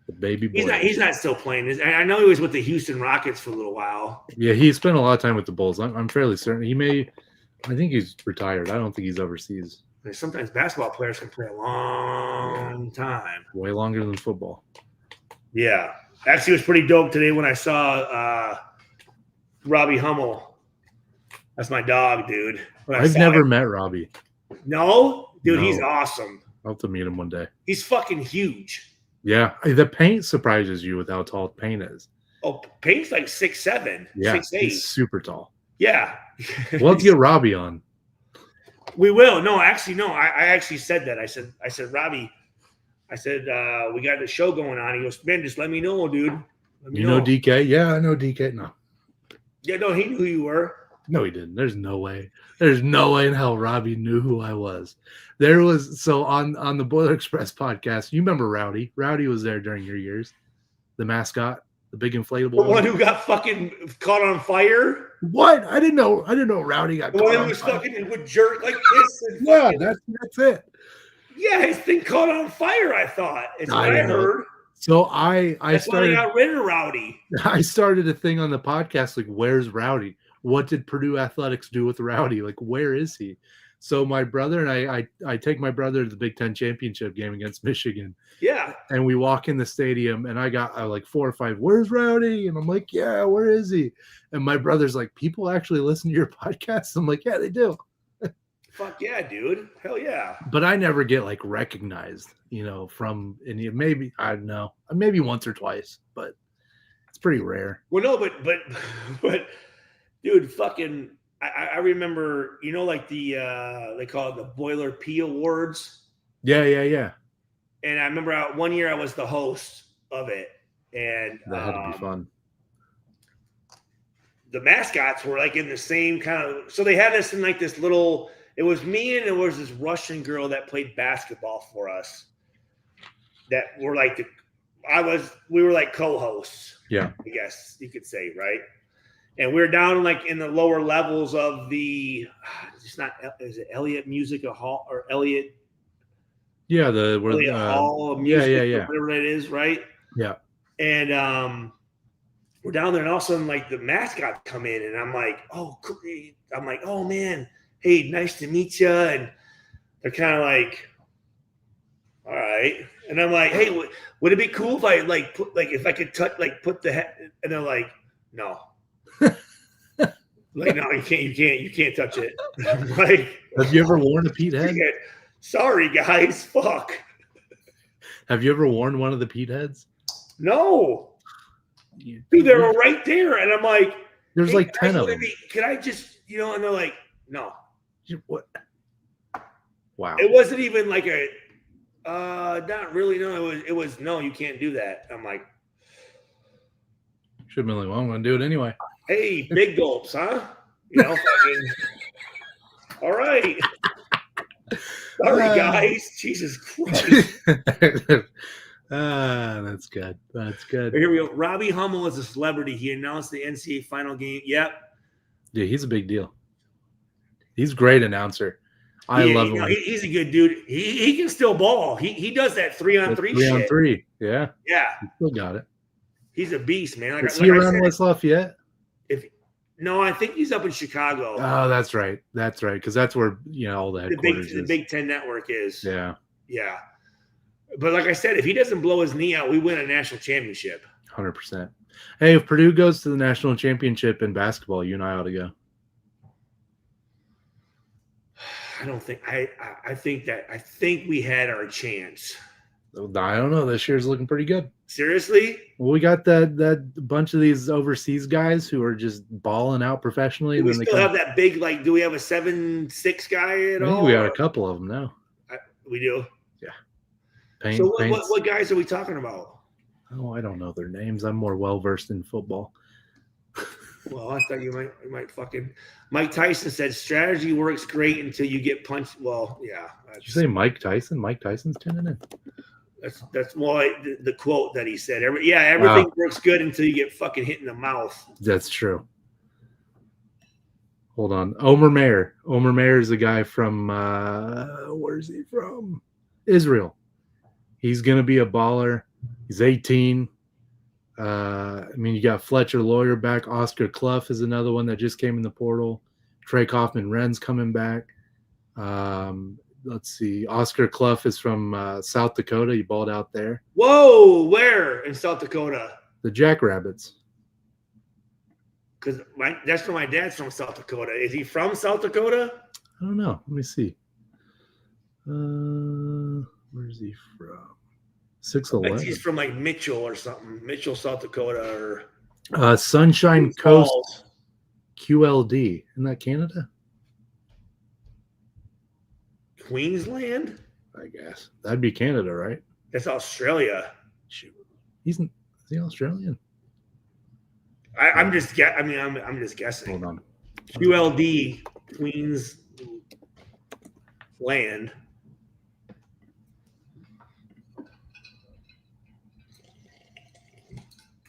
The Baby Boilers. He's not still playing. I know he was with the Houston Rockets for a little while. Yeah, he spent a lot of time with the Bulls. I'm fairly certain I think he's retired. I don't think he's overseas. Sometimes basketball players can play a long time. Way longer than football. Yeah. Actually, it was pretty dope today when I saw Robbie Hummel. That's my dog, dude. I've never met Robbie. No? Dude, he's awesome. I'll have to meet him one day. He's fucking huge. Yeah. The paint surprises you with how tall paint is. Oh, Paint's like 6'7", yeah, 6'8". He's super tall. Yeah. We'll have to get Robbie on. We will. No, actually, no. I actually said that. I said, Robbie, we got the show going on. He goes, man, just let me know, dude. You know DK? Yeah, I know DK. No. Yeah, no, he knew who you were. No, he didn't. There's no way. There's no way in hell Robbie knew who I was. There was on the Boiler Express podcast. You remember Rowdy? Rowdy was there during your years. The mascot, the big inflatable. The one who got fucking caught on fire. What? I didn't know Rowdy got caught on fire. The one who was fucking would jerk like this. And yeah, that's it. Yeah, his thing caught on fire. I thought. It's what I heard. So I started. Why I got rid of Rowdy. I started a thing on the podcast like, "Where's Rowdy? What did Purdue Athletics do with Rowdy? Like, where is he?" So my brother and I take my brother to the Big Ten championship game against Michigan. Yeah. And we walk in the stadium, and I got like 4 or 5. Where's Rowdy? And I'm like, yeah, where is he? And my brother's like, people actually listen to your podcast? I'm like, yeah, they do. Fuck yeah, dude. Hell yeah. But I never get like recognized, from any. Maybe I don't know, maybe once or twice, but it's pretty rare. Well, no, but, dude, fucking. I remember, like the they call it the Boiler P Awards. Yeah. And I remember one year I was the host of it, and that had to be fun. The mascots were like in the same kind of. So they had us in like this little. It was me and there was this Russian girl that played basketball for us. That were like we were like co-hosts. Yeah, I guess you could say, right? And we're down like in the lower levels of the, is it Elliott Music Hall or Elliott? Yeah, Elliott Hall of Music, yeah. Whatever it is, right? Yeah. And we're down there, and all of a sudden, like the mascots come in, and I'm like, oh man, hey, nice to meet you. And they're kind of like, all right. And I'm like, hey, would it be cool if I if I could put the head? And they're like, no. Like, no, you can't touch it. Like, have you ever worn a Pete head? Sorry, guys. Fuck. Have you ever worn one of the Pete heads? No. Dude, they were right there, and I'm like, there's hey, like guys, 10 of them. Can I just, and they're like, no. What? Wow. It wasn't even like a, not really. No, it was no, you can't do that. I'm like, should have been like, well, I'm going to do it anyway. Hey, big gulps, huh? Fucking, all right. Sorry, guys. Jesus Christ. That's good. That's good. Here we go. Robbie Hummel is a celebrity. He announced the NCAA final game. Yep. Yeah, he's a big deal. He's a great announcer. I love him. He's a good dude. He can still ball. He does that 3-on-3 shit. 3-on-3. Yeah. Yeah. He still got it. He's a beast, man. Is he around West Lafayette? No, I think he's up in Chicago. Oh, that's right. That's right. Because that's where all the headquarters the Big Ten Network is. Yeah. Yeah. But like I said, if he doesn't blow his knee out, we win a national championship. 100%. Hey, if Purdue goes to the national championship in basketball, you and I ought to go. I don't think I think we had our chance. I don't know. This year's looking pretty good. Seriously? Well, we got that bunch of these overseas guys who are just balling out professionally. Do we still have that big, do we have a 7'6" guy at all? We got a couple of them now. We do? Yeah. So what guys are we talking about? Oh, I don't know their names. I'm more well-versed in football. Well, I thought you might fucking – Mike Tyson said strategy works great until you get punched. Well, yeah. Did you say Mike Tyson? Mike Tyson's tuning in. That's more the quote that he said. Everything works good until you get fucking hit in the mouth. That's true. Hold on. Omer Mayer. Omer Mayer is a guy from where's he from? Israel. He's going to be a baller. He's 18. You got Fletcher Lawyer back. Oscar Clough is another one that just came in the portal. Trey Kaufman-Wren's coming back. Let's see. Oscar Clough is from South Dakota. He balled out there. Whoa, where in South Dakota? The Jackrabbits. Because that's where my dad's from, South Dakota. Is he from South Dakota? I don't know. Let me see. Where's he from? 6'11". He's from Mitchell or something. Mitchell, South Dakota, or Sunshine Coast QLD. Isn't that Canada? Queensland? I guess. That'd be Canada, right? That's Australia. Shoot. Is he Australian? I'm just guessing. Hold on. QLD, Queensland.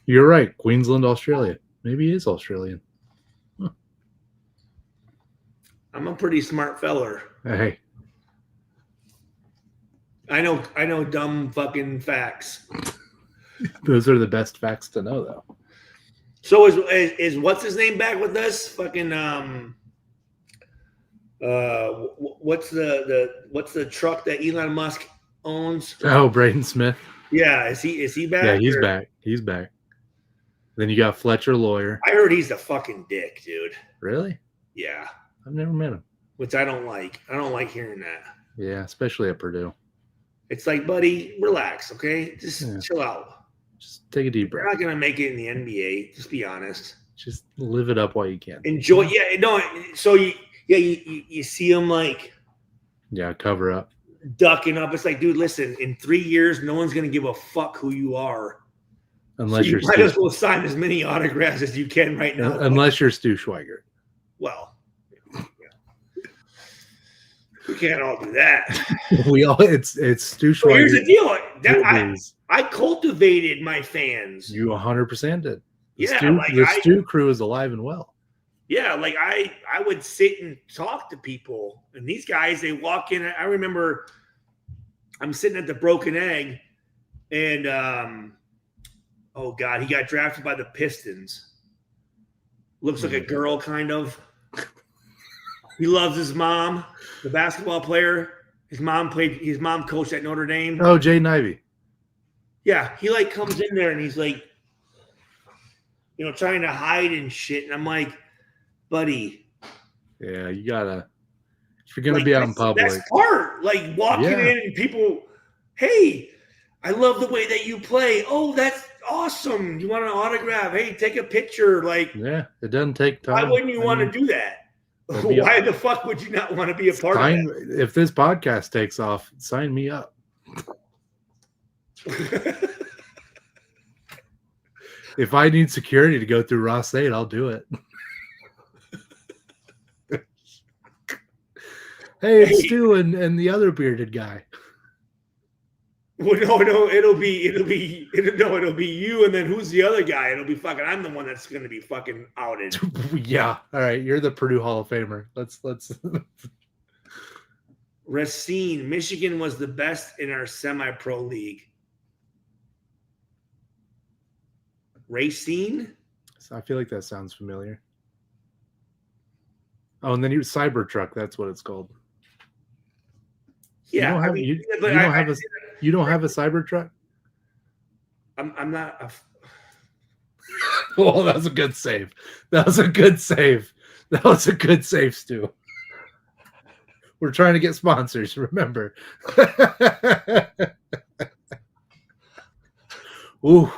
You're right. Queensland, Australia. Maybe he is Australian. Huh. I'm a pretty smart feller. Hey. I know dumb fucking facts. Those are the best facts to know, though. So is what's his name back with us? Fucking what's the truck that Elon Musk owns? Oh, Braden Smith. Yeah, is he back? Yeah, he's back. He's back. Then you got Fletcher Lawyer. I heard he's a fucking dick, dude. Really? Yeah. I've never met him. Which I don't like. I don't like hearing that. Yeah, especially at Purdue. It's like, buddy, relax, okay? Just chill out. Just take a deep breath. You're not gonna make it in the NBA. Just be honest. Just live it up while you can. Enjoy. Yeah, no. So you see him cover up, ducking up. It's like, dude, listen. In 3 years, no one's gonna give a fuck who you are. Unless so you might as well sign as many autographs as you can right now. Unless you're Stu Schweigert. Well, we can't all do that. It's Stu Schweigert. Well, here's the deal. I cultivated my fans. You 100% did. The Stu crew is alive and well. Yeah, I would sit and talk to people, and these guys, they walk in. I remember I'm sitting at the Broken Egg, and oh God, he got drafted by the Pistons. Looks like a girl, kind of. He loves his mom, the basketball player. His mom coached at Notre Dame. Oh, Jaden Ivey. Yeah, he comes in there and he's trying to hide and shit. And I'm like, buddy. Yeah, you gotta. If you're gonna be out in public, that's art. Walking in and people, hey, I love the way that you play. Oh, that's awesome. You want an autograph? Hey, take a picture. Like, Yeah, it doesn't take time. why wouldn't you want to do that? Why the fuck would you not want to be a part of that? If this podcast takes off, sign me up. If I need security to go through Ross 8, I'll do it. Hey, it's Stu and the other bearded guy. Well, no, it'll be you, and then who's the other guy? It'll be fucking. I'm the one that's going to be fucking outed. Yeah, all right. You're the Purdue Hall of Famer. Let's. Racine, Michigan was the best in our semi-pro league. Racine? I feel like that sounds familiar. Oh, and then Cybertruck. That's what it's called. Yeah, you don't have a Cybertruck? I'm not. Oh, that was a good save. That was a good save, Stu. We're trying to get sponsors, remember. Ooh.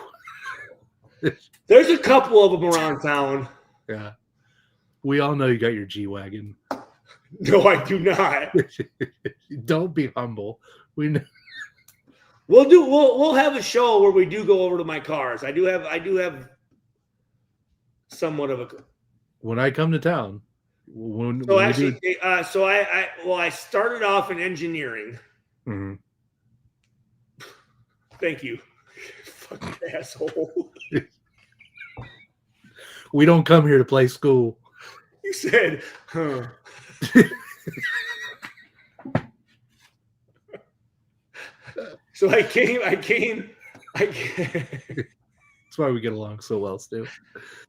There's a couple of them around town. Yeah. We all know you got your G-Wagon. No, I do not. Don't be humble. We know. We'll have a show where we do go over to my cars. I do have somewhat of a. When I come to town, I started off in engineering. Mm-hmm. Thank you, fucking asshole. We don't come here to play school. You said, huh? So I came. That's why we get along so well, Stu.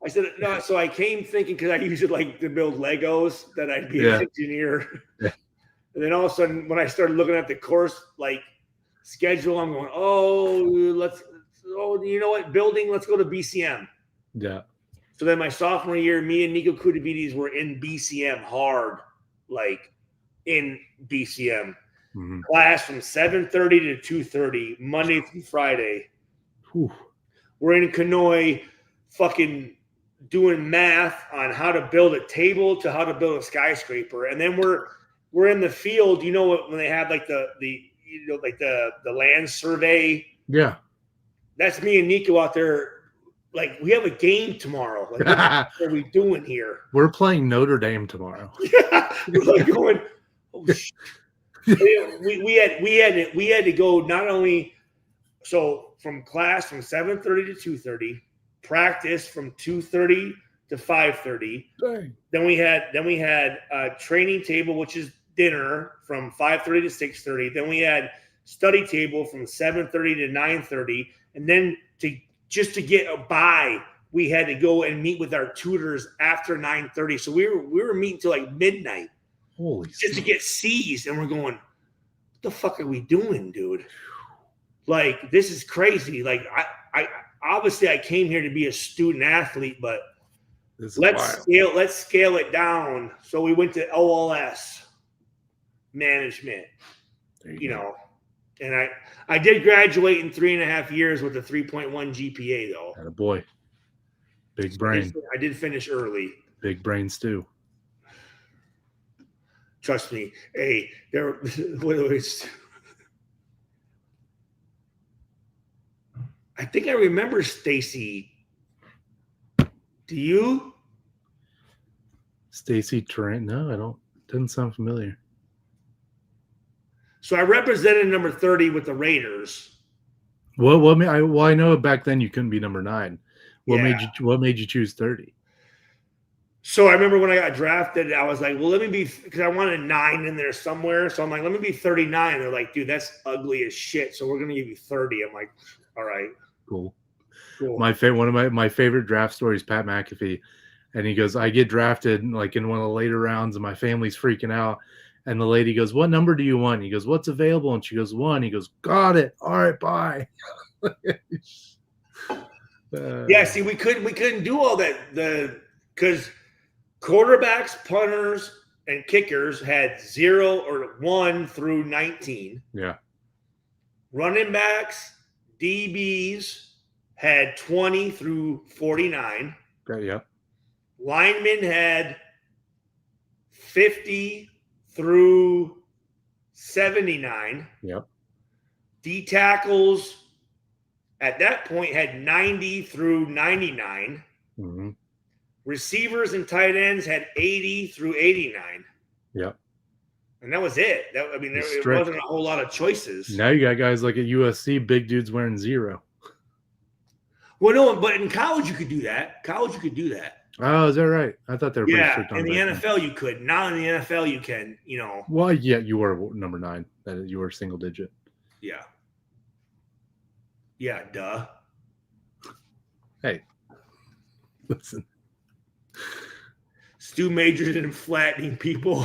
I said no. So I came thinking, because I used to like to build Legos, that I'd be an engineer. Yeah. And then all of a sudden, when I started looking at the course schedule, I'm going, you know what, building, let's go to BCM. Yeah. So then my sophomore year, me and Nico Kudavides were in BCM hard, in BCM. Mm-hmm. Class from 7:30 to 2:30, Monday through Friday. Whew. We're in Kenoi fucking doing math on how to build a table to how to build a skyscraper. And then we're in the field, when they have the land survey. Yeah. That's me and Nico out there. We have a game tomorrow. What are we doing here? We're playing Notre Dame tomorrow. Yeah. We're going, oh shit. we had to go not only from class from 7:30 to 2:30, practice from 2:30 to 5:30. Dang. Then we had a training table, which is dinner, from 5:30 to 6:30. Then we had study table from 7:30 to 9:30, and then just to get by, we had to go and meet with our tutors after 9:30. So we were meeting till midnight. Holy just to get C's, and we're going, what the fuck are we doing, dude? This is crazy. I obviously I came here to be a student athlete, but let's scale it down. So we went to OLS management, and I did graduate in 3.5 years with a 3.1 GPA though. Attaboy. Big brain. I did finish early. Big brain Stu. Trust me. Hey, I think I remember Stacy. Do you? Stacy Trent? No, I don't. Doesn't sound familiar. So I represented number 30 with the Raiders. I know back then you couldn't be number 9. What made you choose 30? So I remember when I got drafted, I was like, well, let me be, because I wanted 9 in there somewhere. So I'm like, let me be 39. They're like, dude, that's ugly as shit. So we're going to give you 30. I'm like, all right. Cool. One of my favorite draft stories, Pat McAfee. And he goes, I get drafted in one of the later rounds and my family's freaking out. And the lady goes, what number do you want? He goes, what's available? And she goes, 1. He goes, got it. All right, bye. Yeah, see, we couldn't do all that because quarterbacks, punters, and kickers had 0 or 1 through 19. Yeah. Running backs, DBs had 20 through 49. Okay, yeah. Linemen had 50 through 79. Yep. D tackles at that point had 90 through 99. Mm-hmm. Receivers and tight ends had 80 through 89. Yep. And that was it. There wasn't a whole lot of choices. Now you got guys like at USC, big dudes wearing 0. Well, no, but in college you could do that. Oh, is that right? I thought they were pretty Yeah, strict on in the that. NFL you could. Now in the NFL you can, Well, yeah, you were number 9. That you were single digit. Yeah. Yeah, duh. Hey, listen. Stu majored in flattening people.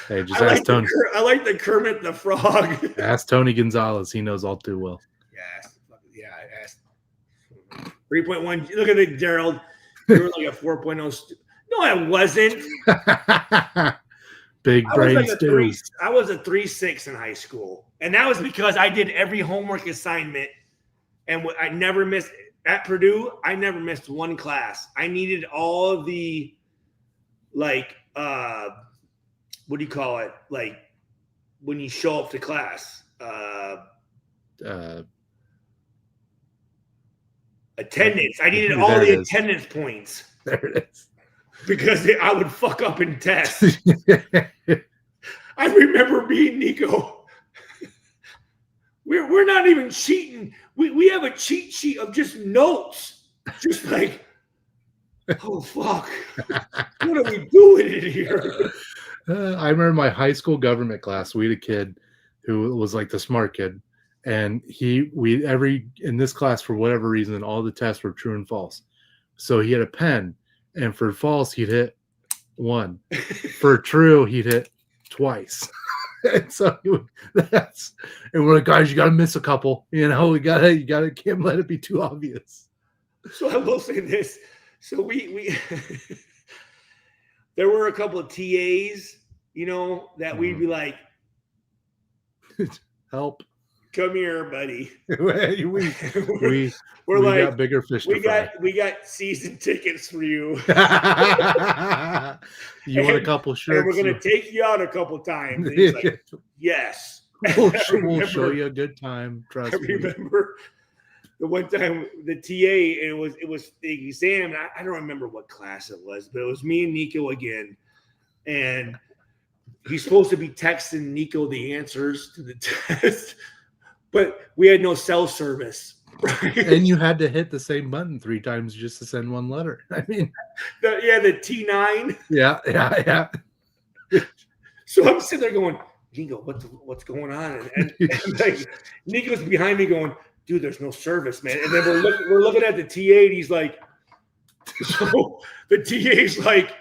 Hey, just ask Tony. I like the Kermit the Frog. Ask Tony Gonzalez. He knows all too well. Yeah, I asked. 3.1. Look at it, Gerald. You were like a 4.0. No, I wasn't. Big brain Stu. I was a 3.6 in high school. And that was because I did every homework assignment. And I never missed at Purdue. I never missed one class. I needed all of the, like, what do you call it? Like when you show up to class, attendance. I needed all the attendance points. There it is. Because I would fuck up in tests. I remember being Nico. We're not even cheating. We have a cheat sheet of just notes. Just like, oh fuck. What are we doing in here? I remember my high school government class. We had a kid who was like the smart kid. And in this class, for whatever reason, all the tests were true and false. So he had a pen. And for false, he'd hit 1. For true, he'd hit twice. And so and we're like, guys, you got to miss a couple. You can't let it be too obvious. So I will say this. So we there were a couple of TAs, that we'd be like, help. Come here, buddy. We got bigger fish to fry. We got season tickets for you. You want a couple shirts? And we're gonna take you out a couple times. And he's like, yes. We'll show you a good time. Trust me. I remember the one time the TA, and it was the exam. And I don't remember what class it was, but it was me and Nico again, and he's supposed to be texting Nico the answers to the test. But we had no cell service. Right? And you had to hit the same button 3 times just to send one letter. I mean, the T9. Yeah. So I'm sitting there going, Nico, what's going on? And like, Nico's behind me going, dude, there's no service, man. And then we're looking at the TA, and he's like, so the TA's like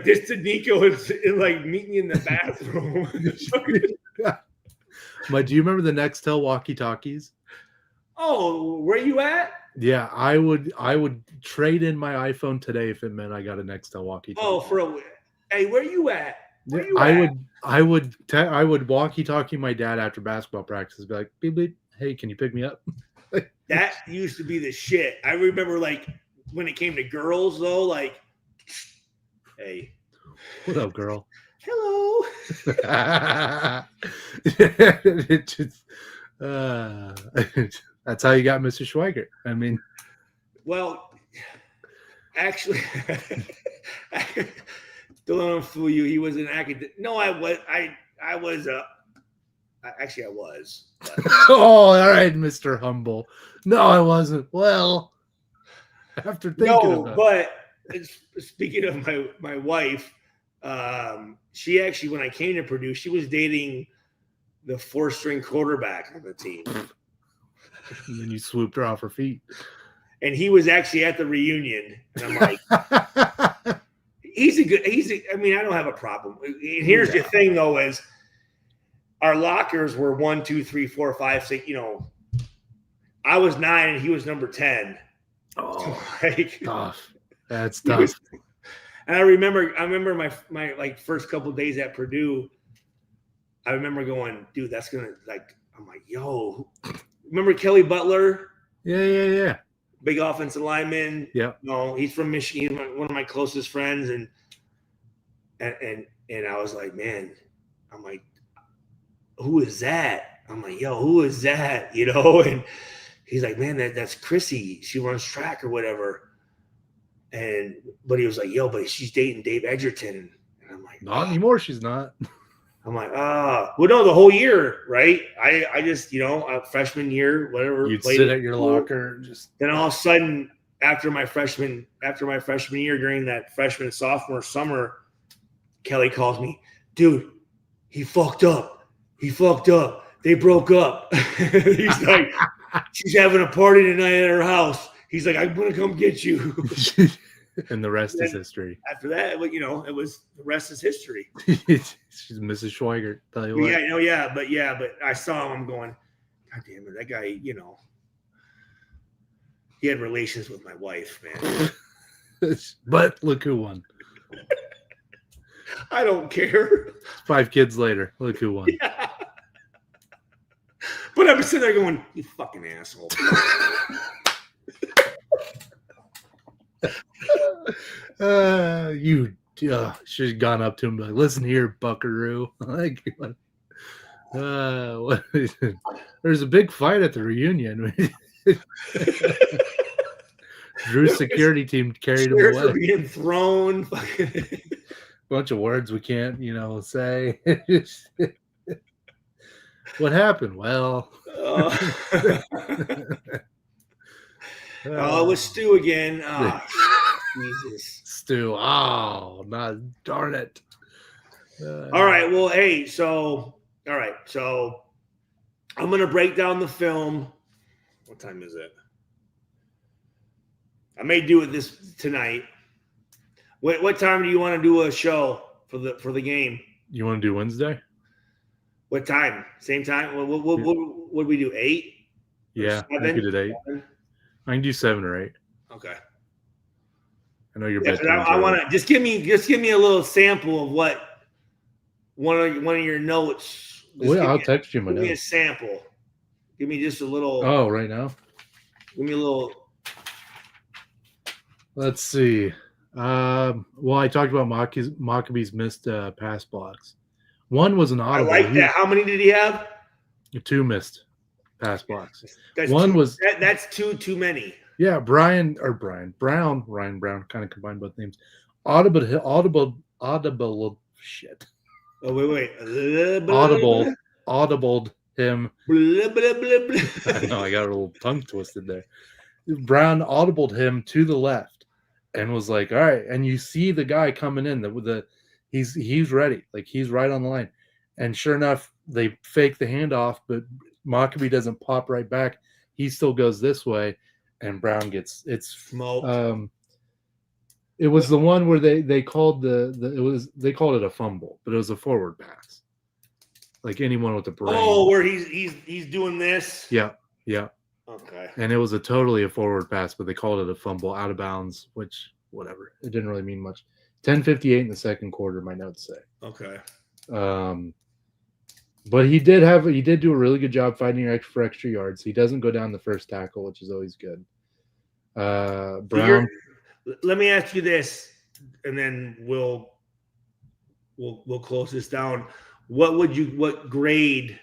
this to Nico and like meet me in the bathroom. But do you remember the Nextel walkie-talkies? Oh, where you at? Yeah, I would trade in my iPhone today if it meant I got a Nextel walkie-talkie. Oh, hey, where you at? I would walkie-talkie my dad after basketball practice. Be like, beep, beep, hey, can you pick me up? That used to be the shit. I remember, like, when it came to girls, though, like, hey, what up, girl? Hello. That's how you got Mr. Schweigert. I mean, well, actually, don't let him fool you. He was an academic. No, I was. Actually, I was. But. Oh, all right, Mr. Humble. No, I wasn't. Well, after thinking about it. But speaking of my wife. She actually, when I came to Purdue, she was dating the 4th-string quarterback on the team. And then you swooped her off her feet. And he was actually at the reunion. And I'm like, I don't have a problem. And here's the thing, though, is our lockers were 1, 2, 3, 4, 5, 6. I was 9 and he was number 10. Oh, tough. That's tough. And I remember my like first couple of days at Purdue. I remember going, dude, that's gonna I'm like, yo, remember Kelly Butler? Yeah. Big offensive lineman. Yeah. No, he's from Michigan, one of my closest friends, and I was like, man, I'm like, who is that? I'm like, yo, who is that? You know, and he's like, man, that's Chrissy. She runs track or whatever. But he was like, yo, but she's dating Dave Edgerton. And I'm like, not anymore. She's not. I'm like, well, no, the whole year, right? I just, freshman year, whatever. You'd sit at your locker, just. Then all of a sudden, after my freshman year, during that freshman sophomore summer, Kelly calls me, dude, he fucked up. They broke up. He's like, she's having a party tonight at her house. He's like, I'm gonna come get you. And the rest is history. After that, it was the rest is history. She's Mrs. Schweigert. Tell you what. But I saw him. I'm going, God damn it, that guy. He had relations with my wife, man. But look who won. I don't care. 5 kids later, look who won. Yeah. But I'm sitting there going, you fucking asshole. You should have gone up to him and be like, listen here, buckaroo. Like, what is it? There's a big fight at the reunion. Drew's security team carried him away. Being thrown. Bunch of words we can't, say. What happened? Well, it was Stu again. Jesus, Stu. Oh, not darn it. All right. Well, hey. So I'm gonna break down the film. What time is it? I may do it this tonight. What time do you want to do a show for the game? You want to do Wednesday? What time? Same time? What we do? 8? Yeah, 7? I could do 8. 7? I can do 7 or 8. Okay. I know you're. I want to just give me a little sample of what one of your notes. Well, I'll text you my notes. Give me a sample. Give me just a little. Oh, right now. Give me a little. Let's see. Well, I talked about Maccabee's missed pass blocks. One was an audible. I like that. How many did he have? 2 missed pass blocks. That's too many. Yeah, Ryan Brown, kind of combined both names. Audible shit. Oh, wait. Audibled him. Blah, blah, blah, blah. I know, I got a little tongue twisted there. Brown audibled him to the left and was like, all right. And you see the guy coming in, he's ready. Like, he's right on the line. And sure enough, they fake the handoff, but Maccabee doesn't pop right back. He still goes this way. And Brown gets smoked. It was the one where they called they called it a fumble, but it was a forward pass. Like anyone with the brain. Oh, where he's doing this. Yeah. Okay. And it was totally a forward pass, but they called it a fumble out of bounds, which whatever. It didn't really mean much. 10:58 in the second quarter, my notes say. Okay. But he did do a really good job fighting for extra yards. He doesn't go down the first tackle, which is always good. Brown. Let me ask you this, and then we'll close this down. What grade,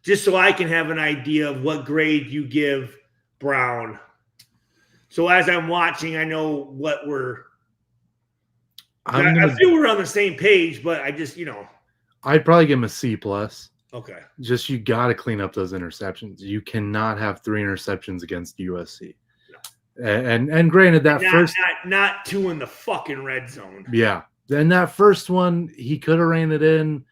just so I can have an idea of what grade you give Brown. So as I'm watching, I know what I feel we're on the same page, but I just, I'd probably give him a C+. Okay. Just you got to clean up those interceptions. You cannot have 3 interceptions against USC. No. And granted, not 2 in the fucking red zone. Yeah. Then that first one, he could have ran it in.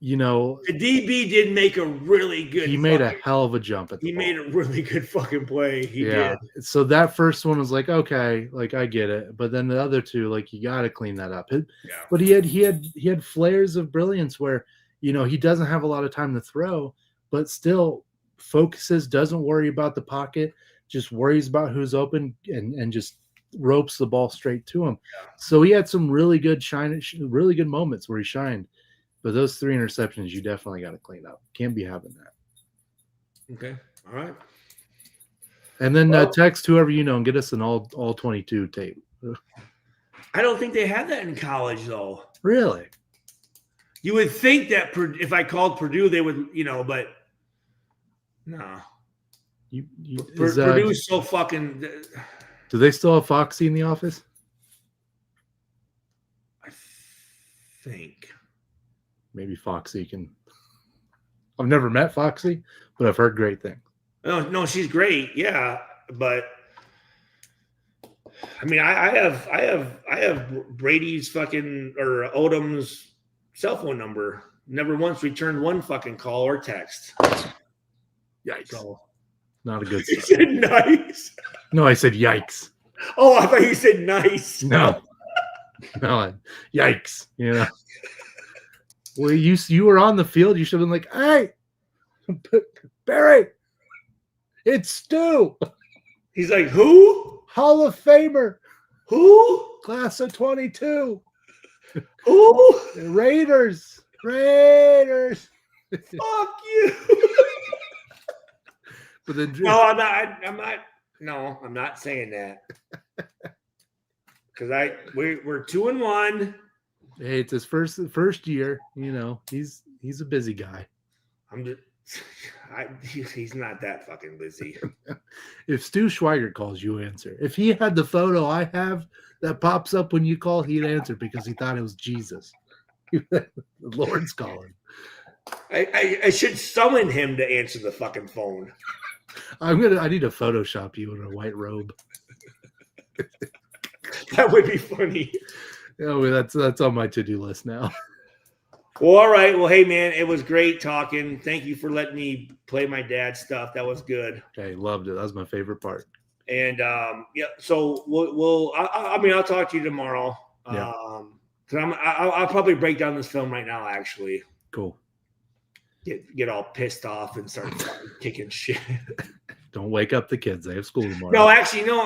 The DB did make a really good. He made a hell of a jump at the ball. Made a really good fucking play. He did. So that first one was like, okay, like I get it. But then the other 2, like you got to clean that up. But he had flares of brilliance where, he doesn't have a lot of time to throw, but still focuses, doesn't worry about the pocket, just worries about who's open and just ropes the ball straight to him. Yeah. So he had some really good moments where he shined. But those 3 interceptions, you definitely got to clean up. Can't be having that. Okay. All right. And then text whoever you know and get us an all 22 tape. I don't think they had that in college, though. Really? You would think that if I called Purdue, they would, but no. Purdue's so fucking. Do they still have Foxy in the office? I think. Maybe Foxy can. I've never met Foxy, but I've heard great things. No, she's great. Yeah, but I mean, I have Brady's fucking or Odom's cell phone number. Never once returned one fucking call or text. Yikes! So, not a good. You said nice. No, I said yikes. Oh, I thought you said nice. No, yikes! Well, you were on the field. You should have been like, "Hey, Barry, it's Stu." He's like, "Who? Hall of Famer. Who? Class of 22. Who? Raiders. Fuck you." But then, no, I'm not. No, I'm not saying that. Because we're 2-1. Hey, it's his first year. He's a busy guy. He's not that fucking busy. If Stu Schweigert calls, you answer. If he had the photo I have that pops up when you call, he'd answer because he thought it was Jesus. The Lord's calling. I should summon him to answer the fucking phone. I need to Photoshop you in a white robe. That would be funny. Oh, that's on my to-do list now. Well, all right. Well, hey, man, it was great talking. Thank you for letting me play my dad's stuff. That was good. Okay, loved it. That was my favorite part. And yeah, so I'll talk to you tomorrow. Yeah. I'll probably break down this film right now. Actually, cool. Get all pissed off and start kicking shit. Don't wake up the kids. They have school tomorrow. No, actually, no.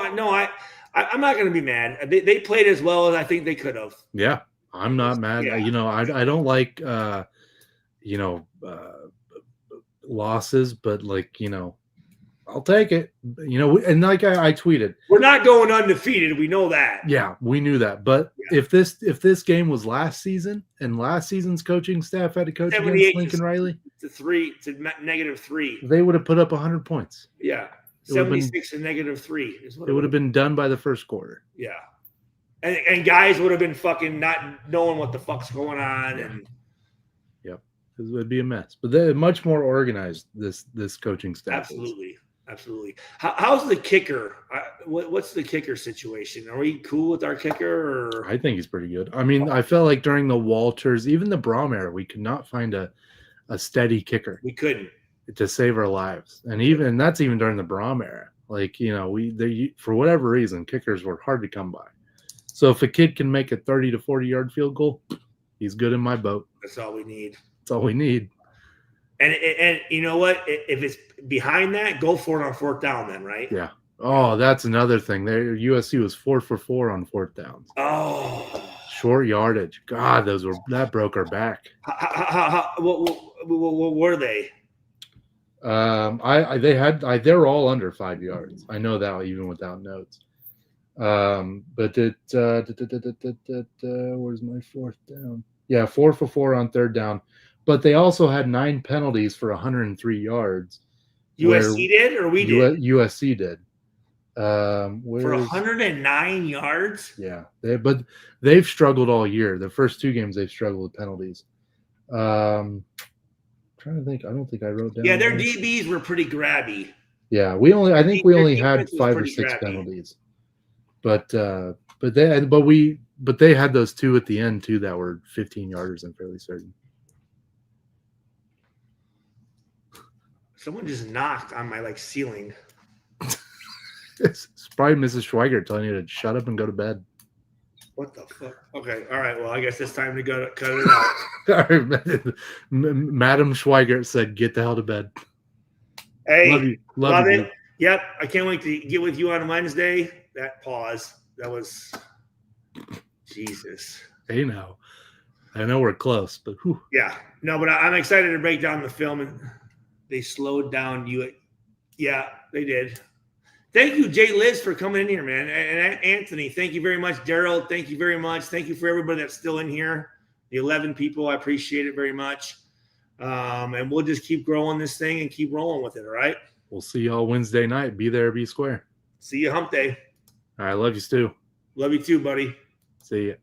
I'm not going to be mad. They played as well as I think they could have. Yeah. I'm not mad. Yeah. I don't like losses, but I'll take it. And like I tweeted, we're not going undefeated. We know that. Yeah, we knew that. But if this game was last season and last season's coaching staff had to coach against Lincoln Riley, to -3, they would have put up 100 points. Yeah, 76 and -3 is what it would have been done by the first quarter. Yeah. And guys would have been fucking not knowing what the fuck's going on. And yep, it would be a mess. But they're much more organized. This coaching staff. Absolutely. How's the kicker? What's the kicker situation? Are we cool with our kicker? Or? I think he's pretty good. I mean, I felt like during the Walters, even the Braum era, we could not find a steady kicker. We couldn't to save our lives, and that's even during the Braum era. Like for whatever reason, kickers were hard to come by. So if a kid can make a 30 to 40-yard field goal, he's good in my boat. That's all we need. That's all we need. And you know what? If it's behind that, go for it on 4th down then, right? Yeah. Oh, that's another thing. USC was 4 for 4 on 4th downs. Oh. Short yardage. God, that broke our back. What were they? They were all under 5 yards. I know that even without notes. But where's my 4th down? Yeah, 4 for 4 on 3rd down. But they also had 9 penalties for 103 yards. USC did, or we did? USC did. For 109 yards? Yeah. They've struggled all year. The first 2 games they've struggled with penalties. Trying to think. I don't think I wrote down. Yeah, their DBs were pretty grabby. Yeah, we only had 5 or 6 penalties. But they had those 2 at the end too that were 15-yarders. I'm fairly certain. Someone just knocked on my ceiling. It's probably Mrs. Schweigert telling you to shut up and go to bed. What the fuck? Okay, all right. Well, I guess it's time to go cut it out. Madam Schweigert said, "Get the hell to bed." Hey, love it. Dude. Yep, I can't wait to get with you on Wednesday. That pause. That was Jesus. Hey, now I know we're close, but whew. Yeah, no, but I'm excited to break down the film. And they slowed down you. Yeah, they did. Thank you, Jay Liz, for coming in here, man. And Anthony, thank you very much. Daryl, thank you very much. Thank you for everybody that's still in here. The 11 people, I appreciate it very much. And we'll just keep growing this thing and keep rolling with it, all right? We'll see y'all Wednesday night. Be there, be square. See you hump day. All right, love you, Stu. Love you too, buddy. See ya.